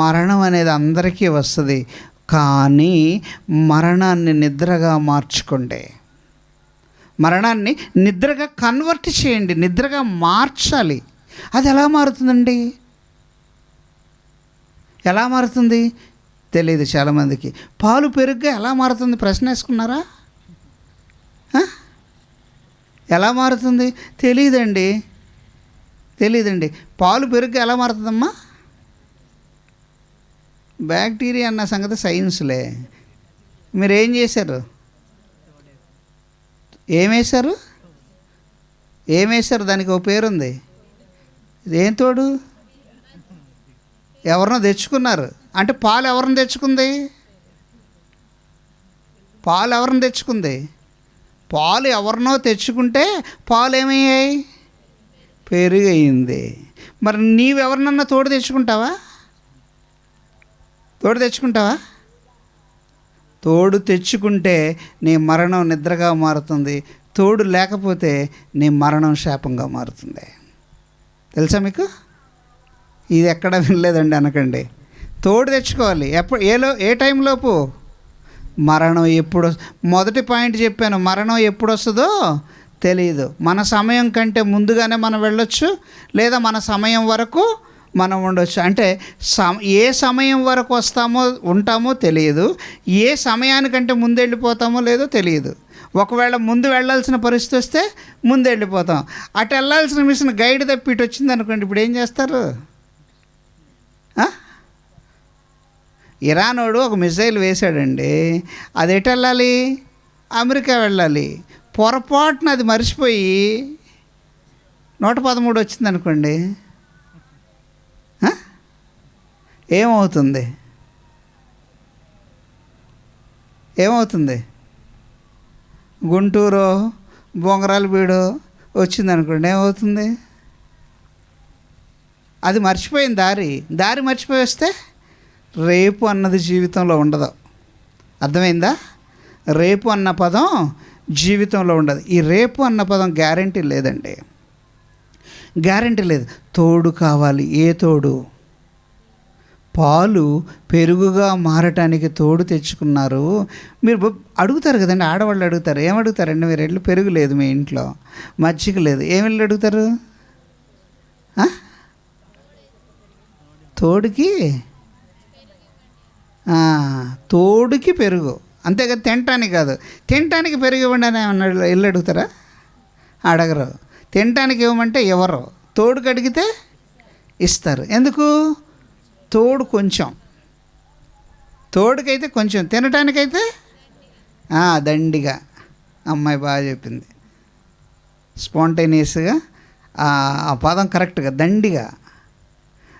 Speaker 1: మరణం అనేది అందరికీ వస్తుంది, కానీ మరణాన్ని నిద్రగా మార్చుకోండి. మరణాన్ని నిద్రగా కన్వర్ట్ చేయండి, నిద్రగా మార్చాలి. అది ఎలా మారుతుందండి? ఎలా మారుతుంది తెలియదు చాలామందికి. పాలు పెరుగుగా ఎలా మారుతుంది? ప్రశ్న వేసుకున్నారా? ఎలా మారుతుంది తెలియదండి. పాలు పెరుగుగా ఎలా మారుతుందమ్మా? బ్యాక్టీరియా అన్న సంగతి సైన్స్లే. మీరు ఏం చేశారు? ఏమేశారు? దానికి ఒక పేరుంది. ఏం తోడు? ఎవరినో తెచ్చుకున్నారు. అంటే పాలు ఎవరిని తెచ్చుకుంది? పాలు ఎవరినో తెచ్చుకుంటే పాలు ఏమయ్యాయి? పెరుగు అయింది. మరి నీవెవరినన్నా తోడు తెచ్చుకుంటావా? తోడు తెచ్చుకుంటే నీ మరణం నిద్రగా మారుతుంది, తోడు లేకపోతే నీ మరణం శాపంగా మారుతుంది. తెలుసా మీకు? ఇది ఎక్కడ వినలేదండి అనకండి. తోడు తెచ్చుకోవాలి. ఏ టైంలోపు? మరణం ఎప్పుడు? మొదటి పాయింట్ చెప్పాను, మరణం ఎప్పుడు వస్తుందో తెలియదు. మన సమయం కంటే ముందుగానే మనం వెళ్ళొచ్చు, లేదా మన సమయం వరకు మనం ఉండొచ్చు. అంటే ఏ సమయం వరకు ఉంటామో తెలియదు, ఏ సమయానికంటే ముందు వెళ్ళిపోతామో లేదో తెలియదు. ఒకవేళ ముందు వెళ్ళాల్సిన పరిస్థితి వస్తే ముందు వెళ్ళిపోతాం. అటు వెళ్ళాల్సిన మిషన్ గైడ్ తప్పి ఇటు వచ్చింది అనుకోండి, ఇప్పుడు ఏం చేస్తారు? ఇరానోడు ఒక మిసైల్ వేశాడండి, అది ఎటు వెళ్ళాలి? అమెరికా వెళ్ళాలి. పొరపాటున అది మర్చిపోయి 113 వచ్చింది అనుకోండి, ఏమవుతుంది? గుంటూరు బొంగరాల బీడు వచ్చింది అనుకోండి, ఏమవుతుంది? అది మర్చిపోయింది, దారి మర్చిపోయి వస్తే రేపు అన్నది జీవితంలో ఉండదు. అర్థమైందా? రేపు అన్న పదం జీవితంలో ఉండదు. ఈ రేపు అన్న పదం గ్యారంటీ లేదండి, గ్యారంటీ లేదు. తోడు కావాలి. ఏ తోడు? పాలు పెరుగుగా మారటానికి తోడు తెచ్చుకున్నారు. మీరు అడుగుతారు కదండి, ఆడవాళ్ళు అడుగుతారు. ఏమడుగుతారండి? మీరు వెళ్ళి పెరుగు లేదు మీ ఇంట్లో, మజ్జిగ లేదు, ఏమి వెళ్ళి అడుగుతారు? తోడుకి పెరుగు, అంతేకాదు తినటానికి కాదు. తినటానికి పెరుగు ఇవ్వండి అని ఏమన్నా వెళ్ళి అడుగుతారా? అడగరు. తినటానికి ఇవ్వమంటే ఎవరు? తోడుకి అడిగితే ఇస్తారు. ఎందుకు? తోడు కొంచెం, తోడుకైతే కొంచెం, తినటానికైతే దండిగా. అమ్మాయి బాగా చెప్పింది. స్పాంటేనియస్గా ఆ పదం కరెక్ట్గా.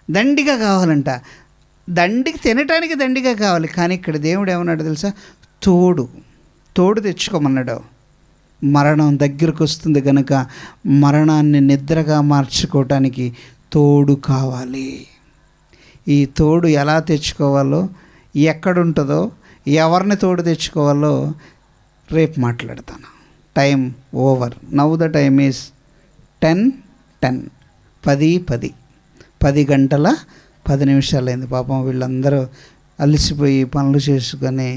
Speaker 1: దండిగా కావాలంట. దండికి తినటానికి దండిగా కావాలి. కానీ ఇక్కడ దేవుడు ఏమన్నాడు తెలుసా? తోడు తెచ్చుకోమన్నాడు. మరణం దగ్గరకు వస్తుంది కనుక మరణాన్ని నిద్రగా మార్చుకోవటానికి తోడు కావాలి. ఈ తోడు ఎలా తెచ్చుకోవాలో, ఎక్కడుంటుందో, ఎవరిని తోడు తెచ్చుకోవాలో రేపు మాట్లాడతాను. Time over. Now the time is 10:10. 10 గంటల 10 నిమిషాలైంది. పాపం వీళ్ళందరూ అలసిపోయి పనులు చేసుకొని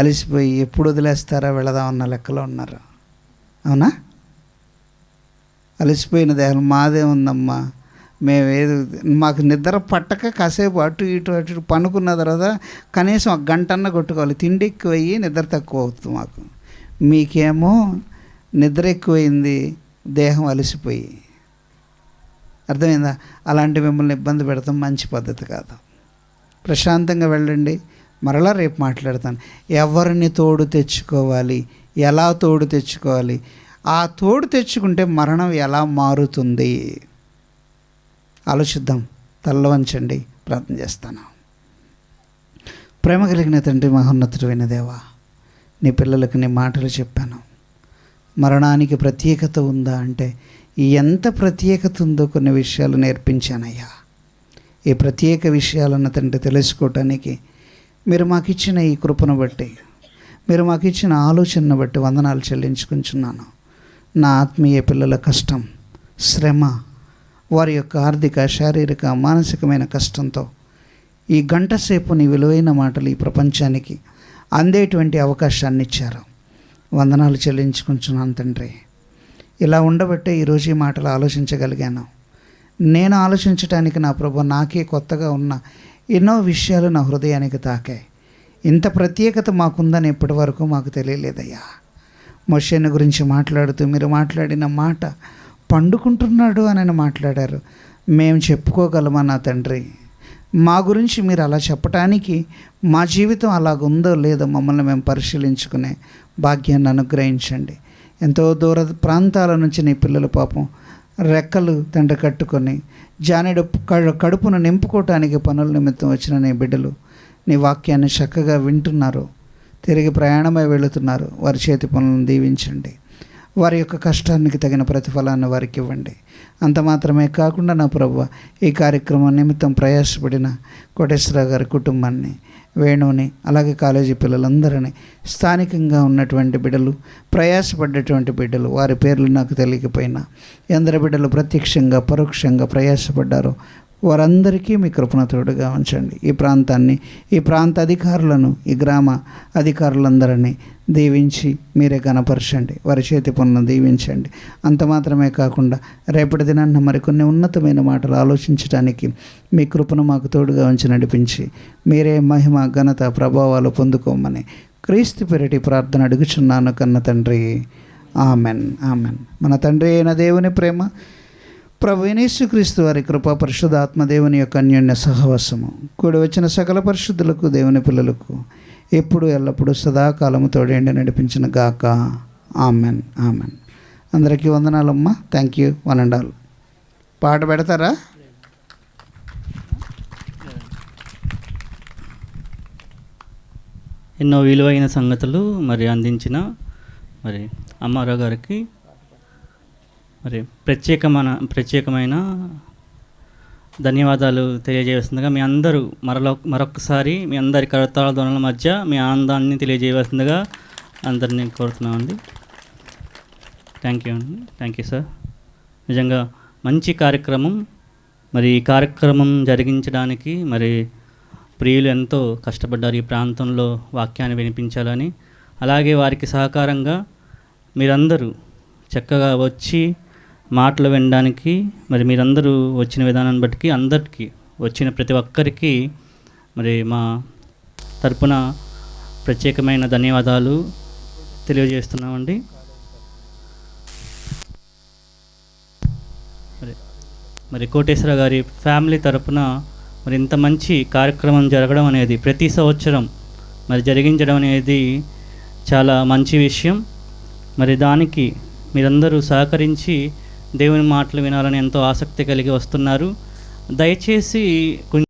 Speaker 1: అలసిపోయి ఎప్పుడు వదిలేస్తారా వెళదామన్న లెక్కలో ఉన్నారు. అవునా? అలసిపోయిన దేహం మాదే ఉందమ్మా. మాకు నిద్ర పట్టక కాసేపు అటు ఇటు పనుకున్న తర్వాత కనీసం 1 గంటన్న కొట్టుకోవాలి. తిండి ఎక్కువయ్యి నిద్ర తక్కువ అవుతుంది మాకు. మీకేమో నిద్ర ఎక్కువైంది, దేహం అలసిపోయి. అర్థమైందా? అలాంటి మిమ్మల్ని ఇబ్బంది పెడతాం మంచి పద్ధతి కాదు. ప్రశాంతంగా వెళ్ళండి. మరలా రేపు మాట్లాడతాను. ఎవరిని తోడు తెచ్చుకోవాలి, ఎలా తోడు తెచ్చుకోవాలి, ఆ తోడు తెచ్చుకుంటే మరణం ఎలా మారుతుంది ఆలోచిద్దాం. తల్ల వంచండి, ప్రార్థన చేస్తాను. ప్రేమ కలిగిన తండ్రి, మహోన్నతుడైన దేవా, నీ పిల్లలకు నీ మాటలు చెప్పాను. మరణానికి ప్రత్యేకత ఉందా అంటే ఎంత ప్రత్యేకత ఉందో కొన్ని విషయాలు నేర్పించానయ్యా. ఈ ప్రత్యేక విషయాలను తండ్రి తెలుసుకోవటానికి మీరు మాకు ఇచ్చిన ఈ కృపను బట్టి, మీరు మాకు ఇచ్చిన ఆలోచనను బట్టి వందనాలు చెల్లించుకుంటున్నాను. నా ఆత్మీయ పిల్లల కష్టం, శ్రమ, వారి యొక్క ఆర్థిక, శారీరక, మానసికమైన కష్టంతో ఈ గంట సేపు నీ విలువైన మాటలు ఈ ప్రపంచానికి అందేటువంటి అవకాశాన్ని ఇచ్చారు. వందనాలు చెల్లించుకుంటున్నాను తండ్రి. ఇలా ఉండబట్టే ఈరోజు ఈ మాటలు ఆలోచించగలిగాను. నేను ఆలోచించటానికి నా ప్రభు నాకే కొత్తగా ఉన్న ఎన్నో విషయాలు నా హృదయానికి తాకాయి. ఇంత ప్రత్యేకత మాకుందని ఇప్పటి వరకు మాకు తెలియలేదయ్యా. మోషేను గురించి మాట్లాడుతూ మీరు మాట్లాడిన మాట, పండుకుంటున్నాడు అని మాట్లాడారు. మేము చెప్పుకోగలమా నా తండ్రి? మా గురించి మీరు అలా చెప్పటానికి మా జీవితం అలాగుందో లేదో మమ్మల్ని మేము పరిశీలించుకునే భాగ్యాన్ని అనుగ్రహించండి. ఎంతో దూర ప్రాంతాల నుంచి నీ పిల్లలు పాపం రెక్కలు తండ్రి కట్టుకొని జానెడు కడుపును నింపుకోవటానికి పనుల నిమిత్తం వచ్చిన నీ బిడ్డలు నీ వాక్యాన్ని చక్కగా వింటున్నారు, తిరిగి ప్రయాణమై వెళుతున్నారు. వారి చేతి పనులను దీవించండి. వారి యొక్క కష్టానికి తగిన ప్రతిఫలాన్ని వారికి ఇవ్వండి. అంత మాత్రమే కాకుండా నా ప్రభువా, ఈ కార్యక్రమం నిమిత్తం ప్రయాసపడిన కోటేశ్వరరావు గారి కుటుంబాన్ని, వేణుని, అలాగే కాలేజీ పిల్లలందరినీ, స్థానికంగా ఉన్నటువంటి బిడ్డలు, ప్రయాసపడ్డటువంటి బిడ్డలు, వారి పేర్లు నాకు తెలియకపోయినా ఎందరు బిడ్డలు ప్రత్యక్షంగా పరోక్షంగా ప్రయాసపడ్డారో వారందరికీ మీ కృపణ తోడుగా ఉంచండి. ఈ ప్రాంతాన్ని, ఈ ప్రాంత అధికారులను, ఈ గ్రామ అధికారులందరినీ దీవించి మీరే కనపరచండి. వారి చేతి పనులను దీవించండి. అంత మాత్రమే కాకుండా రేపటి దినాన్న మరికొన్ని ఉన్నతమైన మాటలు ఆలోచించడానికి మీ కృపను మాకు తోడుగా ఉంచి నడిపించి మీరే మహిమ, ఘనత, ప్రభావాలు పొందుకోమని క్రీస్తు పేరిటి ప్రార్థన అడుగుచున్నాను కన్న తండ్రి. Amen, amen. మన తండ్రి అయిన దేవుని ప్రేమ, ప్రభు యేసుక్రీస్తు వారి కృప, పరిశుద్ధాత్మ దేవుని యొక్క అన్యోన్య సహవాసము కూడి వచ్చిన సకల పరిశుద్ధులకు, దేవుని పిల్లలకు ఎప్పుడు ఎల్లప్పుడూ సదాకాలము తోడేండి నడిపించిన గాక. Amen, amen. అందరికీ వందనాలమ్మా. Thank you. 1 and all. పాట పెడతారా?
Speaker 2: ఎన్నో విలువైన సంగతులు మరి అందించిన మరి అమ్మారావు గారికి మరి ప్రత్యేకమైన ధన్యవాదాలు తెలియజేయవలసిందిగా మీ అందరూ మరొకసారి మీ అందరి కరతాళ ధ్వనుల మధ్య మీ ఆనందాన్ని తెలియజేయవలసిందిగా అందరినీ కోరుతున్నామండి. థ్యాంక్ యూ అండి. Thank you sir. నిజంగా మంచి కార్యక్రమం. మరి ఈ కార్యక్రమం జరిగించడానికి మరి ప్రియులు ఎంతో కష్టపడ్డారు ఈ ప్రాంతంలో వాక్యాన్ని వినిపించాలని. అలాగే వారికి సహకారంగా మీరందరూ చక్కగా వచ్చి మాటలు వినడానికి మరి మీరందరూ వచ్చిన విధానాన్ని బట్టి అందరికీ వచ్చిన ప్రతి ఒక్కరికి మరి మా తరపున ప్రత్యేకమైన ధన్యవాదాలు తెలియజేస్తున్నామండి. మరి కోటేశ్వర గారి ఫ్యామిలీ తరపున మరి ఇంత మంచి కార్యక్రమం జరగడం అనేది, ప్రతి సంవత్సరం మరి జరిగించడం అనేది చాలా మంచి విషయం. మరి దానికి మీరందరూ సహకరించి దేవుని మాటలు వినాలని ఎంతో ఆసక్తి కలిగి వస్తున్నారు. దయచేసి